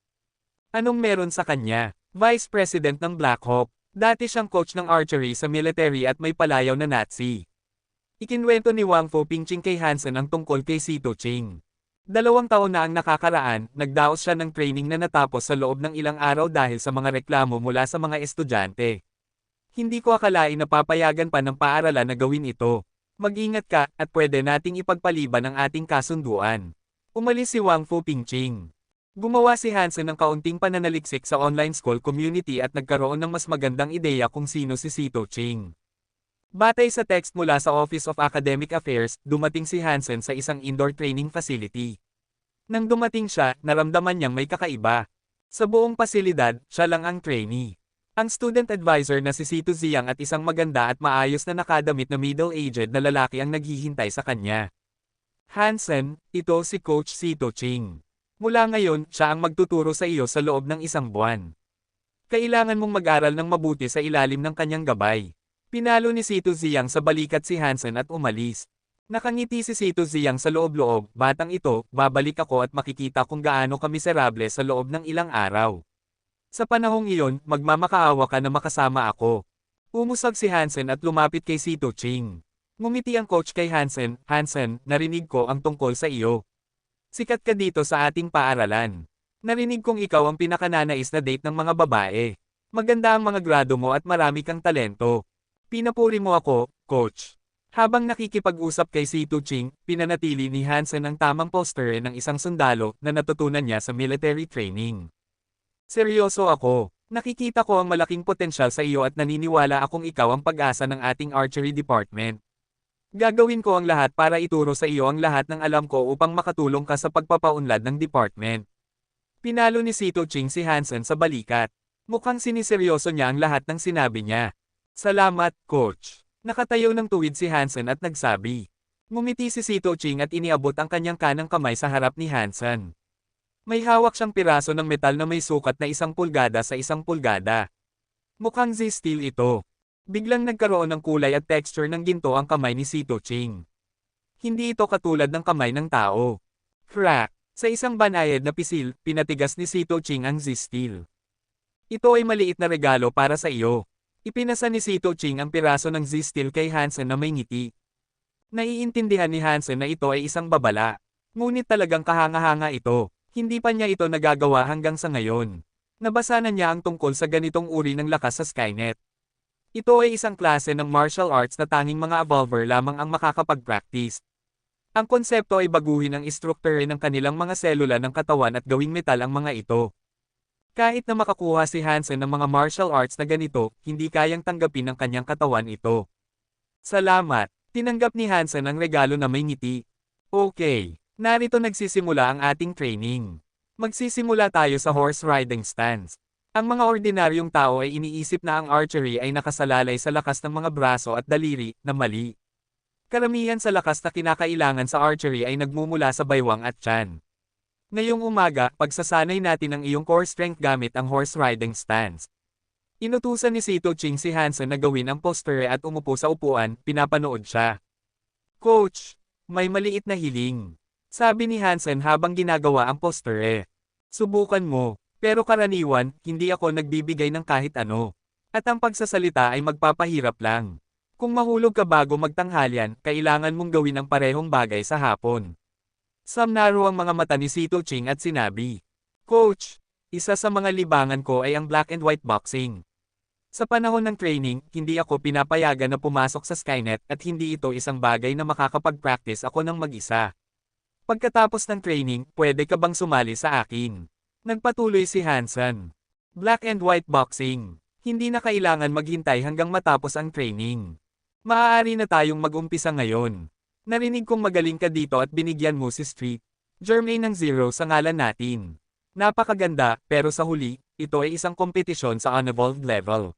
Anong meron sa kanya? Vice President ng Black Hawk. Dati siyang coach ng archery sa military at may palayaw na Nazi. Ikinwento ni Wang Fu Pingqing kay Hansen ang tungkol kay Sito Ching. 2 taon na ang nakakaraan, nagdaos siya ng training na natapos sa loob ng ilang araw dahil sa mga reklamo mula sa mga estudyante. Hindi ko akalain na papayagan pa ng paaralan na gawin ito. Mag-ingat ka, at pwede nating ipagpaliban ang ating kasunduan. Umalis si Wang Fu Pingqing. Gumawa si Hansen ng kaunting pananaliksik sa online school community at nagkaroon ng mas magandang ideya kung sino si Sito Ching. Batay sa text mula sa Office of Academic Affairs, dumating si Hansen sa isang indoor training facility. Nang dumating siya, naramdaman niyang may kakaiba. Sa buong pasilidad, siya lang ang trainee. Ang student advisor na si Sito Ziyang at isang maganda at maayos na nakadamit na middle-aged na lalaki ang naghihintay sa kanya. Hansen, ito si Coach Sito Ching. Mula ngayon, siya ang magtuturo sa iyo sa loob ng 1 buwan. Kailangan mong mag-aral ng mabuti sa ilalim ng kanyang gabay. Pinalo ni Sito Ziyang sa balikat si Hansen at umalis. Nakangiti si Sito Ziyang sa loob-loob, batang ito, babalik ako at makikita kung gaano ka miserable sa loob ng ilang araw. Sa panahong iyon, magmamakaawa ka na makasama ako. Umusag si Hansen at lumapit kay Sito Ching. Ngumiti ang coach kay Hansen, Hansen, narinig ko ang tungkol sa iyo. Sikat ka dito sa ating paaralan. Narinig kong ikaw ang pinakananais na date ng mga babae. Maganda ang mga grado mo at marami kang talento. Pinapuri mo ako, coach. Habang nakikipag-usap kay Sito Ching, pinanatili ni Hansen ang tamang posture ng isang sundalo na natutunan niya sa military training. Seryoso ako. Nakikita ko ang malaking potensyal sa iyo at naniniwala akong ikaw ang pag-asa ng ating archery department. Gagawin ko ang lahat para ituro sa iyo ang lahat ng alam ko upang makatulong ka sa pagpapaunlad ng department. Pinalo ni Sito Ching si Hansen sa balikat. Mukhang siniseryoso niya ang lahat ng sinabi niya. Salamat, coach. Nakatayo ng tuwid si Hansen at nagsabi. Ngumiti si Sito Ching at iniabot ang kanyang kanang kamay sa harap ni Hansen. May hawak siyang piraso ng metal na may sukat na 1 pulgada sa 1 pulgada. Mukhang Z-steel ito. Biglang nagkaroon ng kulay at texture ng ginto ang kamay ni Sito Ching. Hindi ito katulad ng kamay ng tao. Crack! Sa isang banayad na pisil, pinatigas ni Sito Ching ang Z-steel. Ito ay maliit na regalo para sa iyo. Ipinasa ni Sito Ching ang piraso ng Z-steel kay Hansen na may ngiti. Naiintindihan ni Hansen na ito ay isang babala. Ngunit talagang kahanga-hanga ito. Hindi pa niya ito nagagawa hanggang sa ngayon. Nabasa na niya ang tungkol sa ganitong uri ng lakas sa Skynet. Ito ay isang klase ng martial arts na tanging mga evolver lamang ang makakapag-practice. Ang konsepto ay baguhin ang istrukture ng kanilang mga selula ng katawan at gawing metal ang mga ito. Kahit na makakuha si Hansen ng mga martial arts na ganito, hindi kayang tanggapin ng kanyang katawan ito. Salamat! Tinanggap ni Hansen ang regalo na may ngiti. Okay, narito nagsisimula ang ating training. Magsisimula tayo sa horse riding stance. Ang mga ordinaryong tao ay iniisip na ang archery ay nakasalalay sa lakas ng mga braso at daliri, na mali. Karamihan sa lakas na kinakailangan sa archery ay nagmumula sa baywang at tiyan. Ngayong umaga, pagsasanay natin ang iyong core strength gamit ang horse riding stance. Inutusan ni Sito Ching si Hansen na gawin ang posture at umupo sa upuan, pinapanood siya. Coach, may maliit na hiling. Sabi ni Hansen habang ginagawa ang posture. Subukan mo, pero karaniwan, hindi ako nagbibigay ng kahit ano. At ang pagsasalita ay magpapahirap lang. Kung mahulog ka bago magtanghalian, kailangan mong gawin ang parehong bagay sa hapon. Samnaro ang mga mata ni Sito Ching at sinabi, Coach, isa sa mga libangan ko ay ang black and white boxing. Sa panahon ng training, hindi ako pinapayagan na pumasok sa Skynet at hindi ito isang bagay na makakapag-practice ako ng mag-isa. Pagkatapos ng training, pwede ka bang sumali sa akin? Nagpatuloy si Hansen. Black and white boxing. Hindi na kailangan maghintay hanggang matapos ang training. Maaari na tayong mag-umpisa ngayon. Narinig kong magaling ka dito at binigyan mo si Street Jermaine ng 0 sa ngalan natin. Napakaganda, pero sa huli, ito ay isang kompetisyon sa unevolved level.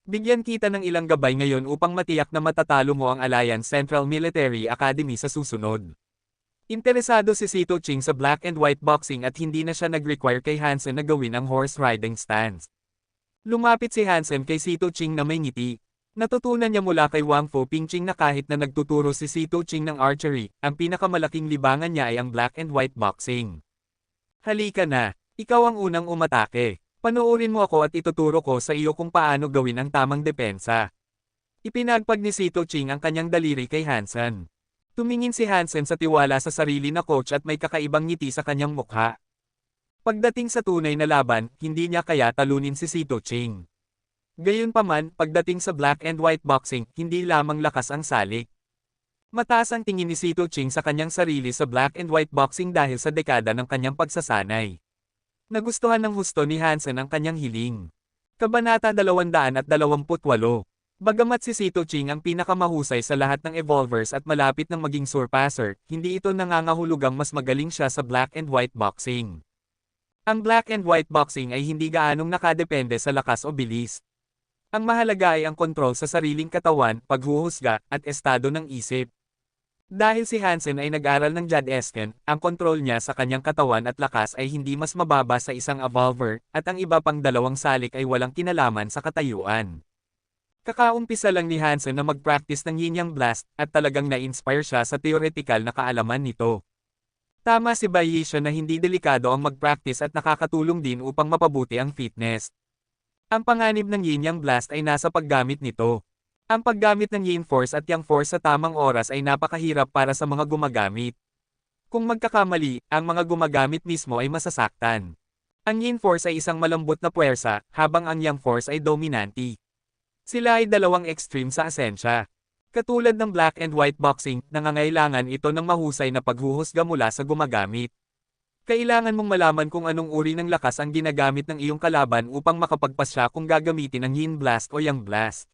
Bigyan kita ng ilang gabay ngayon upang matiyak na matatalo mo ang Alliance Central Military Academy sa susunod. Interesado si Sito Ching sa black and white boxing at hindi na siya nag-require kay Hansen na gawin ang horse riding stance. Lumapit si Hansen kay Sito Ching na may ngiti. Natutunan niya mula kay Wang Fu Pingching na kahit na nagtuturo si Sito Ching ng archery, ang pinakamalaking libangan niya ay ang black and white boxing. Halika na, ikaw ang unang umatake. Panoorin mo ako at ituturo ko sa iyo kung paano gawin ang tamang depensa. Ipinagpag ni Sito Ching ang kanyang daliri kay Hansen. Tumingin si Hansen sa tiwala sa sarili na coach at may kakaibang ngiti sa kanyang mukha. Pagdating sa tunay na laban, hindi niya kaya talunin si Sito Ching. Gayunpaman, pagdating sa black and white boxing, hindi lamang lakas ang salik. Mataas ang tingin ni Sito Ching sa kanyang sarili sa black and white boxing dahil sa dekada ng kanyang pagsasanay. Nagustuhan ng husto ni Hansen ang kanyang hiling. Kabanata 228. Bagamat si Sito Ching ang pinakamahusay sa lahat ng evolvers at malapit ng maging surpasser, hindi ito nangangahulugang mas magaling siya sa black and white boxing. Ang black and white boxing ay hindi gaanong nakadepende sa lakas o bilis. Ang mahalaga ay ang kontrol sa sariling katawan, paghuhusga, at estado ng isip. Dahil si Hansen ay nag-aral ng Jad Esken, ang kontrol niya sa kanyang katawan at lakas ay hindi mas mababa sa isang evolver, at ang iba pang dalawang salik ay walang kinalaman sa katayuan. Kakaumpisa lang ni Hansen na mag-practice ng Yin Yang Blast, at talagang na-inspire siya sa theoretical na kaalaman nito. Tama si Bai Yisha na hindi delikado ang mag-practice at nakakatulong din upang mapabuti ang fitness. Ang panganib ng Yin Yang Blast ay nasa paggamit nito. Ang paggamit ng Yin Force at Yang Force sa tamang oras ay napakahirap para sa mga gumagamit. Kung magkakamali, ang mga gumagamit mismo ay masasaktan. Ang Yin Force ay isang malambot na puwersa, habang ang Yang Force ay dominante. Sila ay dalawang extreme sa asensya. Katulad ng black and white boxing, nangangailangan ito ng mahusay na paghuhusga mula sa gumagamit. Kailangan mong malaman kung anong uri ng lakas ang ginagamit ng iyong kalaban upang makapagpasya kung gagamitin ang Yin Blast o Yang Blast.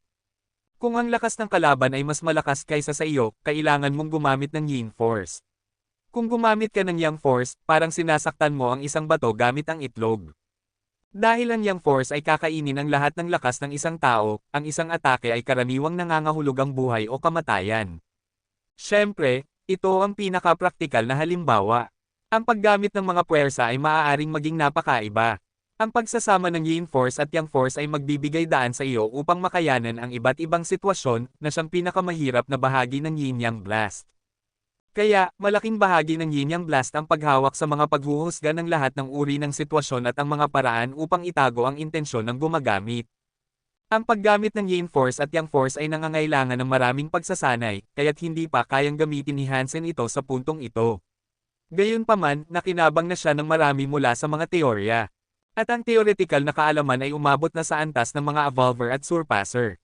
Kung ang lakas ng kalaban ay mas malakas kaysa sa iyo, kailangan mong gumamit ng Yin Force. Kung gumamit ka ng Yang Force, parang sinasaktan mo ang isang bato gamit ang itlog. Dahil ang Yang Force ay kakainin ang lahat ng lakas ng isang tao, ang isang atake ay karaniwang nangangahulugang buhay o kamatayan. Siyempre, ito ang pinaka-praktikal na halimbawa. Ang paggamit ng mga puwersa ay maaaring maging napakaiba. Ang pagsasama ng Yin Force at Yang Force ay magbibigay daan sa iyo upang makayanan ang iba't ibang sitwasyon na siyang pinakamahirap na bahagi ng Yin Yang Blast. Kaya, malaking bahagi ng Yin Yang Blast ang paghawak sa mga paghuhusga ng lahat ng uri ng sitwasyon at ang mga paraan upang itago ang intensyon ng gumagamit. Ang paggamit ng Yin Force at Yang Force ay nangangailangan ng maraming pagsasanay, kaya't hindi pa kayang gamitin ni Hansen ito sa puntong ito. Gayunpaman, nakinabang na siya ng marami mula sa mga teorya. At ang theoretical na kaalaman ay umabot na sa antas ng mga Evolver at Surpasser.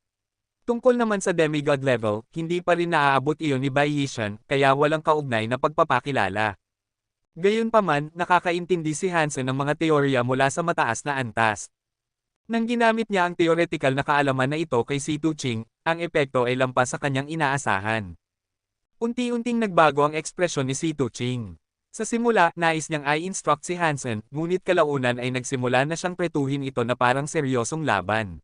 Tungkol naman sa demigod level, hindi pa rin naaabot iyon ni Bai Yishan, kaya walang kaugnay na pagpapakilala. Gayunpaman, nakakaintindi si Hansen ng mga teorya mula sa mataas na antas. Nang ginamit niya ang theoretical na kaalaman na ito kay Si Tuqing, ang epekto ay lampas sa kanyang inaasahan. Unti-unting nagbago ang ekspresyon ni Si Tuqing. Sa simula, nais niyang i-instruct si Hansen, ngunit kalaunan ay nagsimula na siyang pretuhin ito na parang seryosong laban.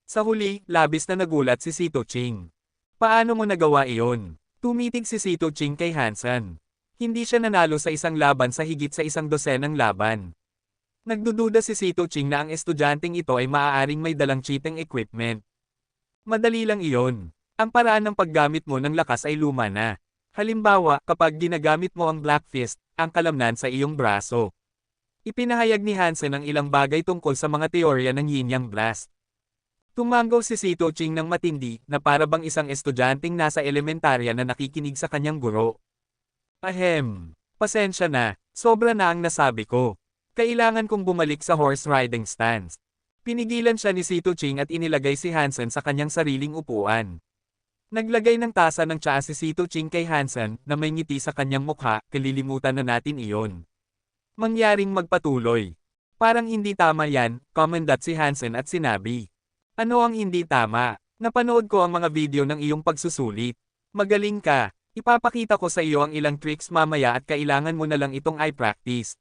Sa huli, labis na nagulat si Si Tuqing. Paano mo nagawa iyon? Tumitig si Si Tuqing kay Hansen. Hindi siya nanalo sa isang laban sa higit sa 100 laban. Nagdududa si Si Tuqing na ang estudyanteng ito ay maaaring may dalang cheating equipment. Madali lang iyon. Ang paraan ng paggamit mo ng lakas ay luma na. Halimbawa, kapag ginagamit mo ang Black Fist, ang kalamnan sa iyong braso. Ipinahayag ni Hansen ang ilang bagay tungkol sa mga teorya ng Yin Yang Blast. Tumanggaw si Si Tuqing ng matindi na para bang isang estudyanteng nasa elementarya na nakikinig sa kanyang guro. Pasensya na, sobra na ang nasabi ko. Kailangan kong bumalik sa horse riding stance. Pinigilan siya ni Si Tuqing at inilagay si Hansen sa kanyang sariling upuan. Naglagay ng tasa ng tsaa si Tuqing kay Hansen na may ngiti sa kanyang mukha, kalilimutan na natin iyon. Mangyaring magpatuloy. Parang hindi tama yan, commendat si Hansen at sinabi. Ano ang hindi tama? Napanood ko ang mga video ng iyong pagsusulit. Magaling ka. Ipapakita ko sa iyo ang ilang tricks mamaya at kailangan mo na lang itong i-practice.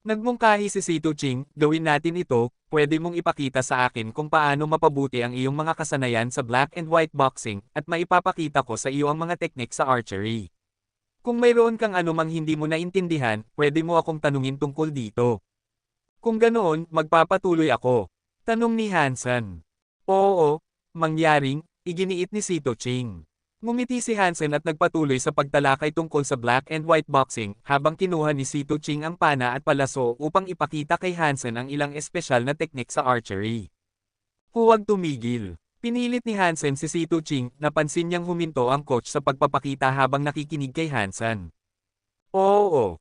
Nagmungkahi si Tuqing, gawin natin ito, pwede mong ipakita sa akin kung paano mapabuti ang iyong mga kasanayan sa black and white boxing, at maipapakita ko sa iyo ang mga teknik sa archery. Kung mayroon kang anumang hindi mo naintindihan, pwede mo akong tanungin tungkol dito. Kung ganoon, magpapatuloy ako. Tanong ni Hansen. Oo, mangyaring, iginiit ni Si Tuqing. Ngumiti si Hansen at nagpatuloy sa pagtalakay tungkol sa black and white boxing, habang kinuha ni Si Tuqing ang pana at palaso upang ipakita kay Hansen ang ilang espesyal na teknik sa archery. Huwag tumigil. Pinilit ni Hansen si Tuqing, napansin niyang huminto ang coach sa pagpapakita habang nakikinig kay Hansen. Oo,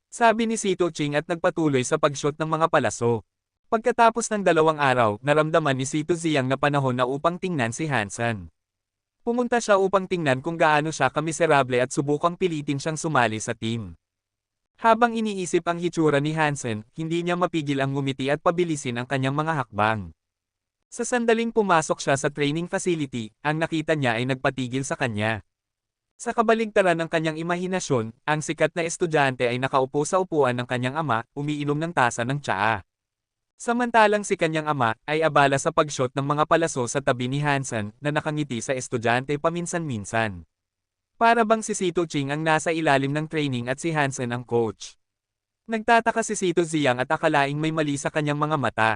sabi ni Si Tuqing at nagpatuloy sa pag-shot ng mga palaso. Pagkatapos ng 2 araw, naramdaman ni Si Tuqing na panahon na upang tingnan si Hansen. Pumunta siya upang tingnan kung gaano siya kamiserable at subukang pilitin siyang sumali sa team. Habang iniisip ang hitsura ni Hansen, hindi niya mapigil ang ngumiti at pabilisin ang kanyang mga hakbang. Sa sandaling pumasok siya sa training facility, ang nakita niya ay nagpatigil sa kanya. Sa kabaligtaran ng kanyang imahinasyon, ang sikat na estudyante ay nakaupo sa upuan ng kanyang ama, umiinom ng tasa ng tsaa. Samantalang si kanyang ama ay abala sa pag-shot ng mga palaso sa tabi ni Hansen na nakangiti sa estudyante paminsan-minsan. Para bang si Si Tuqing ang nasa ilalim ng training at si Hansen ang coach. Nagtataka si Tuqing at akalaing may mali sa kanyang mga mata.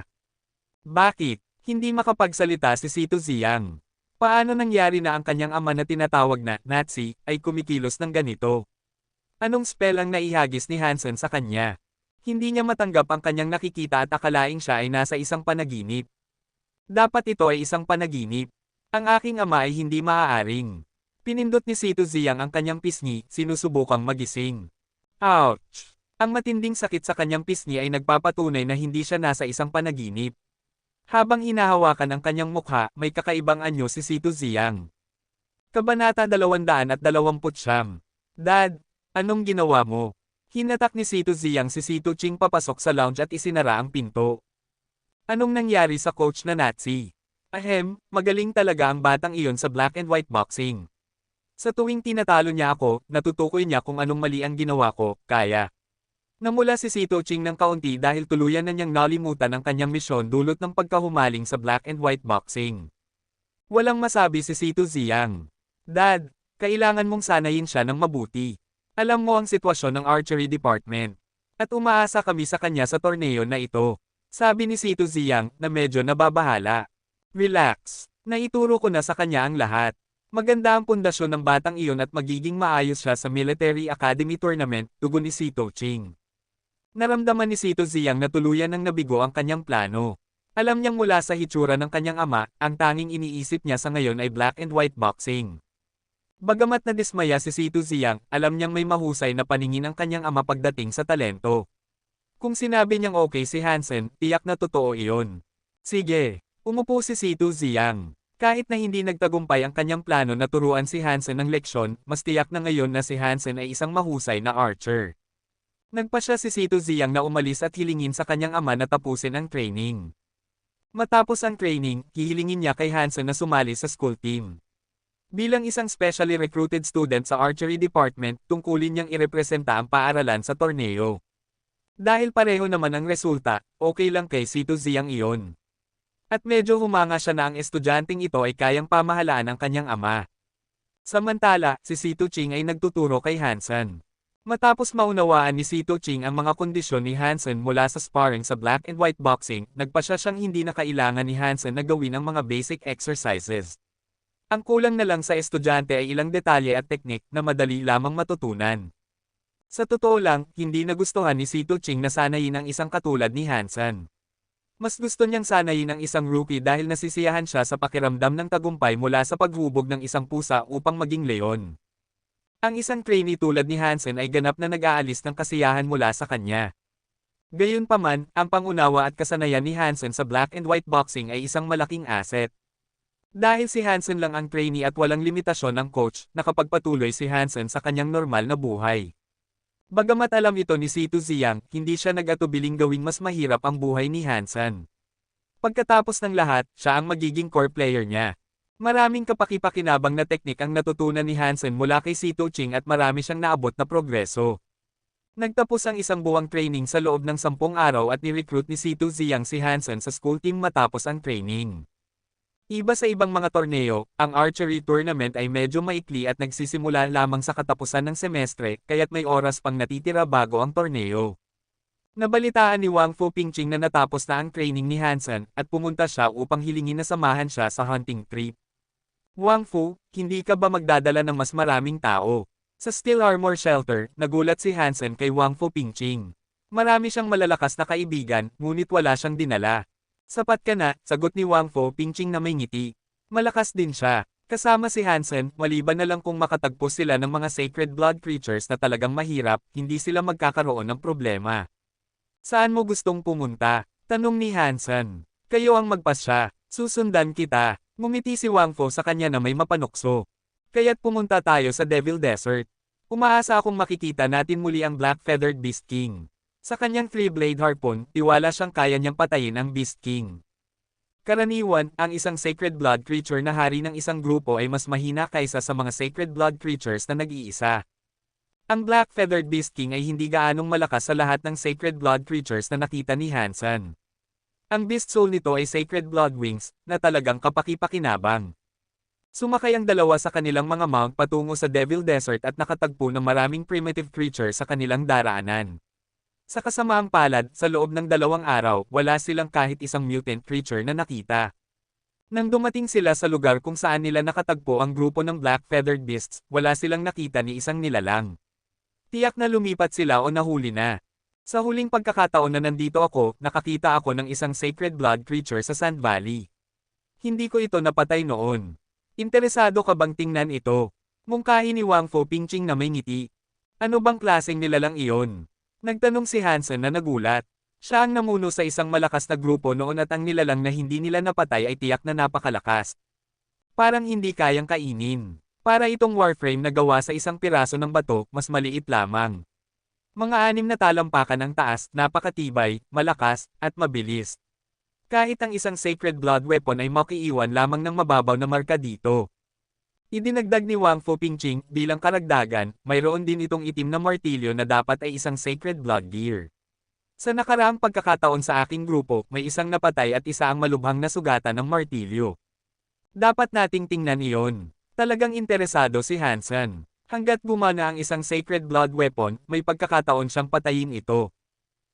Bakit? Hindi makapagsalita si Tuqing. Paano nangyari na ang kanyang ama na tinatawag na Nazi ay kumikilos ng ganito? Anong spell ang naihagis ni Hansen sa kanya? Hindi niya matanggap ang kanyang nakikita at akalaing siya ay nasa isang panaginip. Dapat ito ay isang panaginip. Ang aking ama ay hindi maaaring. Pinindot ni Si Tuqing ang kanyang pisngi, sinusubukang magising. Ouch! Ang matinding sakit sa kanyang pisngi ay nagpapatunay na hindi siya nasa isang panaginip. Habang hinahawakan ang kanyang mukha, may kakaibang anyo si Tuqing. Kabanata 229. Dad, anong ginawa mo? Hinatak ni Si Tuqing papasok sa lounge at isinara ang pinto. Anong nangyari sa coach na Nazi? Magaling talaga ang batang iyon sa black and white boxing. Sa tuwing tinatalo niya ako, natutukoy niya kung anong mali ang ginawa ko, kaya. Namula si Tuqing ng kaunti dahil tuluyan na niyang nalimutan ang kanyang misyon dulot ng pagkahumaling sa black and white boxing. Walang masabi si Tuqing. Dad, kailangan mong sanayin siya ng mabuti. Alam mo ang sitwasyon ng archery department. At umaasa kami sa kanya sa torneo na ito. Sabi ni Tuqing na medyo nababahala. Relax. Naituro ko na sa kanya ang lahat. Maganda ang pundasyon ng batang iyon at magiging maayos siya sa Military Academy Tournament, tugon ni Tuqing. Naramdaman ni Tuqing na tuluyan ng nabigo ang kanyang plano. Alam niyang mula sa hitsura ng kanyang ama, ang tanging iniisip niya sa ngayon ay black and white boxing. Bagamat nadismaya si Situ Ziyang, alam niyang may mahusay na paningin ang kanyang ama pagdating sa talento. Kung sinabi niyang okay si Hansen, tiyak na totoo iyon. Sige, umupo si Situ Ziyang. Kahit na hindi nagtagumpay ang kanyang plano na turuan si Hansen ng leksyon, mas tiyak na ngayon na si Hansen ay isang mahusay na archer. Nagpasya si Situ Ziyang na umalis at hilingin sa kanyang ama na tapusin ang training. Matapos ang training, hihilingin niya kay Hansen na sumali sa school team. Bilang isang specially recruited student sa archery department, tungkulin niyang irepresenta ang paaralan sa torneo. Dahil pareho naman ang resulta, okay lang kay Situ Ziyang iyon. At medyo humanga siya na ang estudyanteng ito ay kayang pamahalaan ang kanyang ama. Samantala, si Situ Ching ay nagtuturo kay Hansen. Matapos maunawaan ni Situ Ching ang mga kondisyon ni Hansen mula sa sparring sa black and white boxing, nagpasya siyang hindi na kailangan ni Hansen na gawin ang mga basic exercises. Ang kulang na lang sa estudyante ay ilang detalye at teknik na madali lamang matutunan. Sa totoo lang, hindi nagustuhan ni Situ Ching na sanayin ang isang katulad ni Hansen. Mas gusto niyang sanayin ang isang rookie dahil nasisiyahan siya sa pakiramdam ng tagumpay mula sa paghubog ng isang pusa upang maging leon. Ang isang trainee tulad ni Hansen ay ganap na nag-aalis ng kasiyahan mula sa kanya. Gayunpaman, ang pangunawa at kasanayan ni Hansen sa black and white boxing ay isang malaking asset. Dahil si Hansen lang ang trainee at walang limitasyon ang coach, nakapagpatuloy si Hansen sa kanyang normal na buhay. Bagamat alam ito ni Situ Ziyang, hindi siya nag-atubiling gawing mas mahirap ang buhay ni Hansen. Pagkatapos ng lahat, siya ang magiging core player niya. Maraming kapaki-pakinabang na teknik ang natutunan ni Hansen mula kay Situ Ching at marami siyang naabot na progreso. Nagtapos ang isang buwang training sa loob ng 10 araw at ni-recruit ni Situ Ziyang si Hansen sa school team matapos ang training. Iba sa ibang mga torneo, ang archery tournament ay medyo maikli at nagsisimula lamang sa katapusan ng semestre, kaya't may oras pang natitira bago ang torneo. Nabalitaan ni Wang Fu Pingching na natapos na ang training ni Hansen at pumunta siya upang hilingin na samahan siya sa hunting trip. Wang Fu, hindi ka ba magdadala ng mas maraming tao? Sa Steel Armor Shelter, nagulat si Hansen kay Wang Fu Pingching. Marami siyang malalakas na kaibigan, ngunit wala siyang dinala. Sapat ka na, sagot ni Wang Fu Pingching na may ngiti. Malakas din siya. Kasama si Hansen, maliban na lang kung makatagpo sila ng mga sacred blood creatures na talagang mahirap, hindi sila magkakaroon ng problema. Saan mo gustong pumunta? Tanong ni Hansen. Kayo ang magpasya. Susundan kita. Ngumiti si Wang Fu sa kanya na may mapanukso. Kaya't pumunta tayo sa Devil Desert. Umaasa akong makikita natin muli ang Black-Feathered Beast King. Sa kanyang 3-blade harpoon, tiwala siyang kaya niyang patayin ang Beast King. Karaniwan, ang isang sacred blood creature na hari ng isang grupo ay mas mahina kaysa sa mga sacred blood creatures na nag-iisa. Ang Black-Feathered Beast King ay hindi gaanong malakas sa lahat ng sacred blood creatures na nakita ni Hansen. Ang beast soul nito ay sacred blood wings, na talagang kapaki-pakinabang. Sumakay ang dalawa sa kanilang mga mount patungo sa Devil Desert at nakatagpo ng maraming primitive creature sa kanilang daraanan. Sa kasamaang palad, sa loob ng 2 araw, wala silang kahit isang mutant creature na nakita. Nang dumating sila sa lugar kung saan nila nakatagpo ang grupo ng Black-Feathered Beasts, wala silang nakita ni isang nilalang. Tiyak na lumipat sila o nahuli na. Sa huling pagkakataon na nandito ako, nakakita ako ng isang sacred blood creature sa Sand Valley. Hindi ko ito napatay noon. Interesado ka bang tingnan ito? Mungkahi ni Wang Fu Pingching na may ngiti. Ano bang klaseng nilalang iyon? Nagtanong si Hansen na nagulat. Siya ang namuno sa isang malakas na grupo noon at ang nilalang na hindi nila napatay ay tiyak na napakalakas. Parang hindi kayang kainin. Para itong warframe na gawa sa isang piraso ng bato, mas maliit lamang. Mga 6 na talampakan ang taas, napakatibay, malakas, at mabilis. Kahit ang isang sacred blood weapon ay makiiwan lamang ng mababaw na marka dito. Idinagdag ni Wang Fu Pingching, bilang karagdagan, mayroon din itong itim na martilyo na dapat ay isang sacred blood gear. Sa nakaraang pagkakataon sa aking grupo, may isang napatay at isa ang malubhang na sugatan ng martilyo. Dapat nating tingnan iyon. Talagang interesado si Hansen. Hanggat gumana ang isang sacred blood weapon, may pagkakataon siyang patayin ito.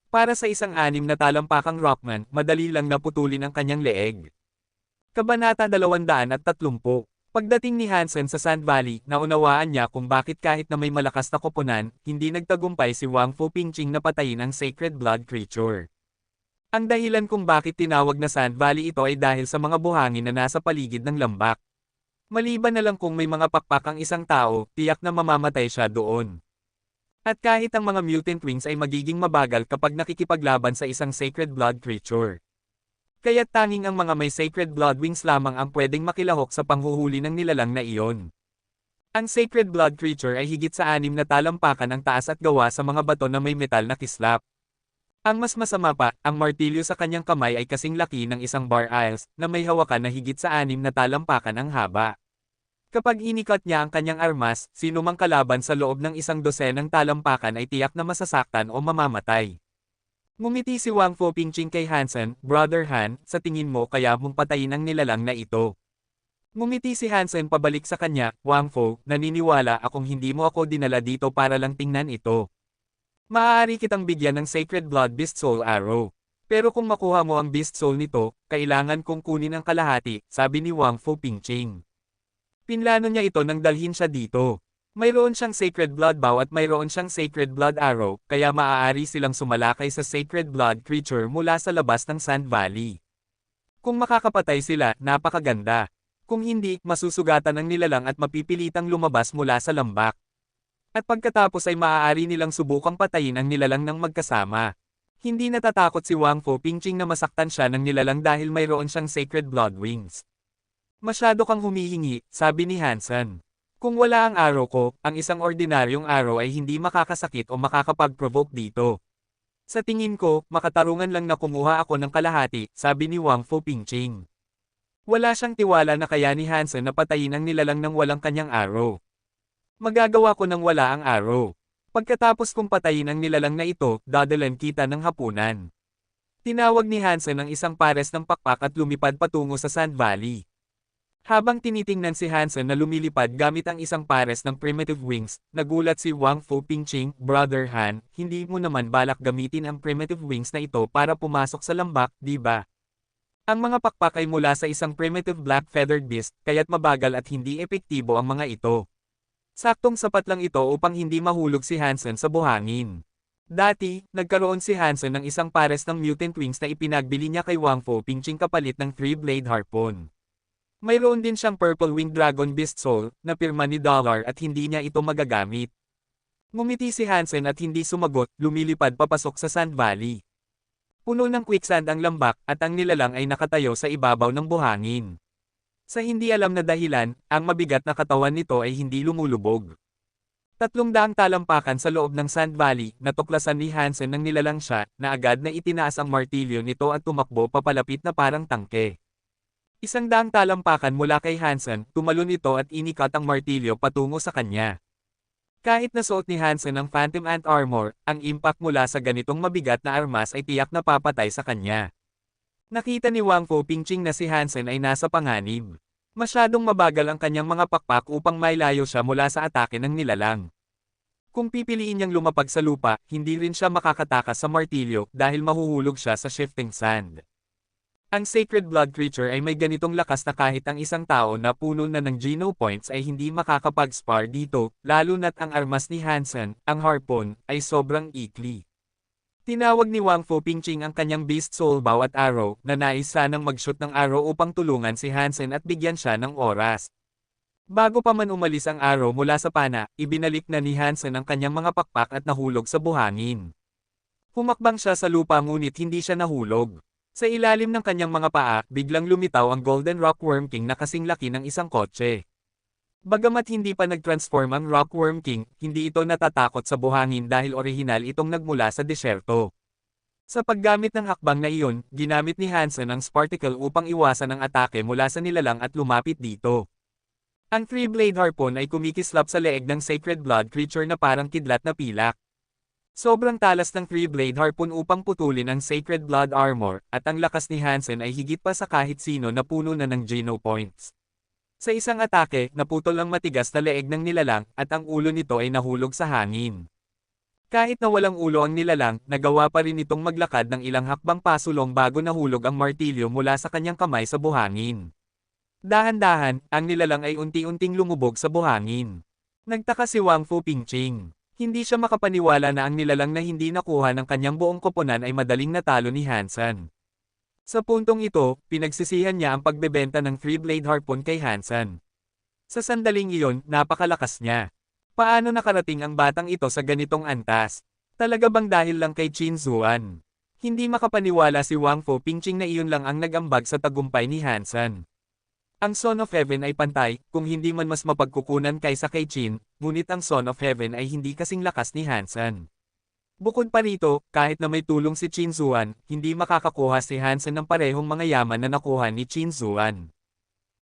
Para sa isang 6 na talampakang rockman, madali lang naputulin ang kanyang leeg. Kabanata 230. Pagdating ni Hansen sa Sand Valley, naunawaan niya kung bakit kahit na may malakas na koponan, hindi nagtagumpay si Wang Fu Pingching na patayin ang sacred blood creature. Ang dahilan kung bakit tinawag na Sand Valley ito ay dahil sa mga buhangin na nasa paligid ng lambak. Maliban na lang kung may mga pakpak ang isang tao, tiyak na mamamatay siya doon. At kahit ang mga mutant wings ay magiging mabagal kapag nakikipaglaban sa isang sacred blood creature. Kaya't tanging ang mga may sacred blood wings lamang ang pwedeng makilahok sa panghuhuli ng nilalang na iyon. Ang sacred blood creature ay higit sa 6 na talampakan ang taas at gawa sa mga bato na may metal na kislap. Ang mas masama pa, ang martilyo sa kanyang kamay ay kasing laki ng isang bar aisles na may hawakan na higit sa 6 na talampakan ang haba. Kapag inikat niya ang kanyang armas, sino mang kalaban sa loob ng isang dosenang talampakan ay tiyak na masasaktan o mamamatay. Ngumiti si Wang Fu Pingching kay Hansen, Brother Han, sa tingin mo kaya mong patayin ang nilalang na ito. Ngumiti si Hansen pabalik sa kanya, Wang Fu, naniniwala akong hindi mo ako dinala dito para lang tingnan ito. Maaari kitang bigyan ng Sacred Blood Beast Soul Arrow. Pero kung makuha mo ang Beast Soul nito, kailangan kong kunin ang kalahati, sabi ni Wang Fu Pingching. Pinlano niya ito nang dalhin siya dito. Mayroon siyang Sacred Blood Bow at mayroon siyang Sacred Blood Arrow, kaya maaari silang sumalakay sa Sacred Blood Creature mula sa labas ng Sand Valley. Kung makakapatay sila, napakaganda. Kung hindi, masusugatan ng nilalang at mapipilitang lumabas mula sa lambak. At pagkatapos ay maaari nilang subukang patayin ang nilalang ng magkasama. Hindi natatakot si Wang Fu Pingching na masaktan siya ng nilalang dahil mayroon siyang Sacred Blood Wings. Masyado kang humihingi, sabi ni Hansen. Kung wala ang arrow ko, ang isang ordinaryong arrow ay hindi makakasakit o makakapag-provoke dito. Sa tingin ko, makatarungan lang na kumuha ako ng kalahati, sabi ni Wang Fu Pingching. Wala siyang tiwala na kaya ni Hansen na patayin ang nilalang ng walang kanyang arrow. Magagawa ko nang wala ang arrow. Pagkatapos kong patayin ang nilalang na ito, dadalan kita ng hapunan. Tinawag ni Hansen ang isang pares ng pakpak at lumipad patungo sa Sand Valley. Habang tinitingnan si Hansen na lumilipad gamit ang isang pares ng primitive wings, nagulat si Wang Fu Pingching, Brother Han, hindi mo naman balak gamitin ang primitive wings na ito para pumasok sa lambak, di ba? Ang mga pakpak ay mula sa isang primitive black-feathered beast, kaya't mabagal at hindi epektibo ang mga ito. Saktong sapat lang ito upang hindi mahulog si Hansen sa buhangin. Dati, nagkaroon si Hansen ng isang pares ng mutant wings na ipinagbili niya kay Wang Fu Pingching kapalit ng 3-blade harpoon. Mayroon din siyang purple-winged dragon beast soul, na pirma ni Dollar at hindi niya ito magagamit. Ngumiti si Hansen at hindi sumagot, lumilipad papasok sa Sand Valley. Puno ng quicksand ang lambak, at ang nilalang ay nakatayo sa ibabaw ng buhangin. Sa hindi alam na dahilan, ang mabigat na katawan nito ay hindi lumulubog. 300 talampakan sa loob ng Sand Valley, natuklasan ni Hansen nang nilalang siya, na agad na itinaas ang martilyo nito at tumakbo papalapit na parang tangke. 100 talampakan mula kay Hansen, tumalon ito at inikat ang martilyo patungo sa kanya. Kahit nasuot ni Hansen ang Phantom Ant Armor, ang impact mula sa ganitong mabigat na armas ay tiyak na papatay sa kanya. Nakita ni Wang Fu Pingching na si Hansen ay nasa panganib. Masyadong mabagal ang kanyang mga pakpak upang mailayo siya mula sa atake ng nilalang. Kung pipiliin niyang lumapag sa lupa, hindi rin siya makakatakas sa martilyo dahil mahuhulog siya sa shifting sand. Ang Sacred Blood Creature ay may ganitong lakas na kahit ang isang tao na puno na ng Geno Points ay hindi makakapag-spar dito, lalo na't ang armas ni Hansen, ang harpoon, ay sobrang ikli. Tinawag ni Wang Fu Pingching ang kanyang Beast Soul Bow at Arrow, na nais sanang mag-shoot ng arrow upang tulungan si Hansen at bigyan siya ng oras. Bago pa man umalis ang arrow mula sa pana, ibinalik na ni Hansen ang kanyang mga pakpak at nahulog sa buhangin. Humakbang siya sa lupa ngunit hindi siya nahulog. Sa ilalim ng kanyang mga paa, biglang lumitaw ang Golden Rockworm King na kasing laki ng isang kotse. Bagamat hindi pa nag-transform ang Rockworm King, hindi ito natatakot sa buhangin dahil orihinal itong nagmula sa desyerto. Sa paggamit ng hakbang na iyon, ginamit ni Hansen ang Sparticle upang iwasan ang atake mula sa nilalang at lumapit dito. Ang 3-blade harpoon ay kumikislap sa leeg ng Sacred Blood Creature na parang kidlat na pilak. Sobrang talas ng 3-blade harpoon upang putulin ang Sacred Blood Armor, at ang lakas ni Hansen ay higit pa sa kahit sino na puno na ng Geno Points. Sa isang atake, naputol ang matigas na leeg ng nilalang, at ang ulo nito ay nahulog sa hangin. Kahit na walang ulo ang nilalang, nagawa pa rin itong maglakad ng ilang hakbang pasulong bago nahulog ang martilyo mula sa kanyang kamay sa buhangin. Dahan-dahan, ang nilalang ay unti-unting lumubog sa buhangin. Nagtaka si Wang Fu Pingching. Hindi siya makapaniwala na ang nilalang na hindi nakuha ng kanyang buong koponan ay madaling natalo ni Hansen. Sa puntong ito, pinagsisihan niya ang pagbebenta ng three-blade harpoon kay Hansen. Sa sandaling iyon, napakalakas niya. Paano nakarating ang batang ito sa ganitong antas? Talaga bang dahil lang kay Qin Zuan? Hindi makapaniwala si Wang Fu Pingqing na iyon lang ang nag-ambag sa tagumpay ni Hansen. Ang Son of Heaven ay pantay, kung hindi man mas mapagkukunan kaysa kay Qin, ngunit ang Son of Heaven ay hindi kasing lakas ni Hansen. Bukod pa rito, kahit na may tulong si Qin Zuan, hindi makakakuha si Hansen ng parehong mga yaman na nakuha ni Qin Zuan.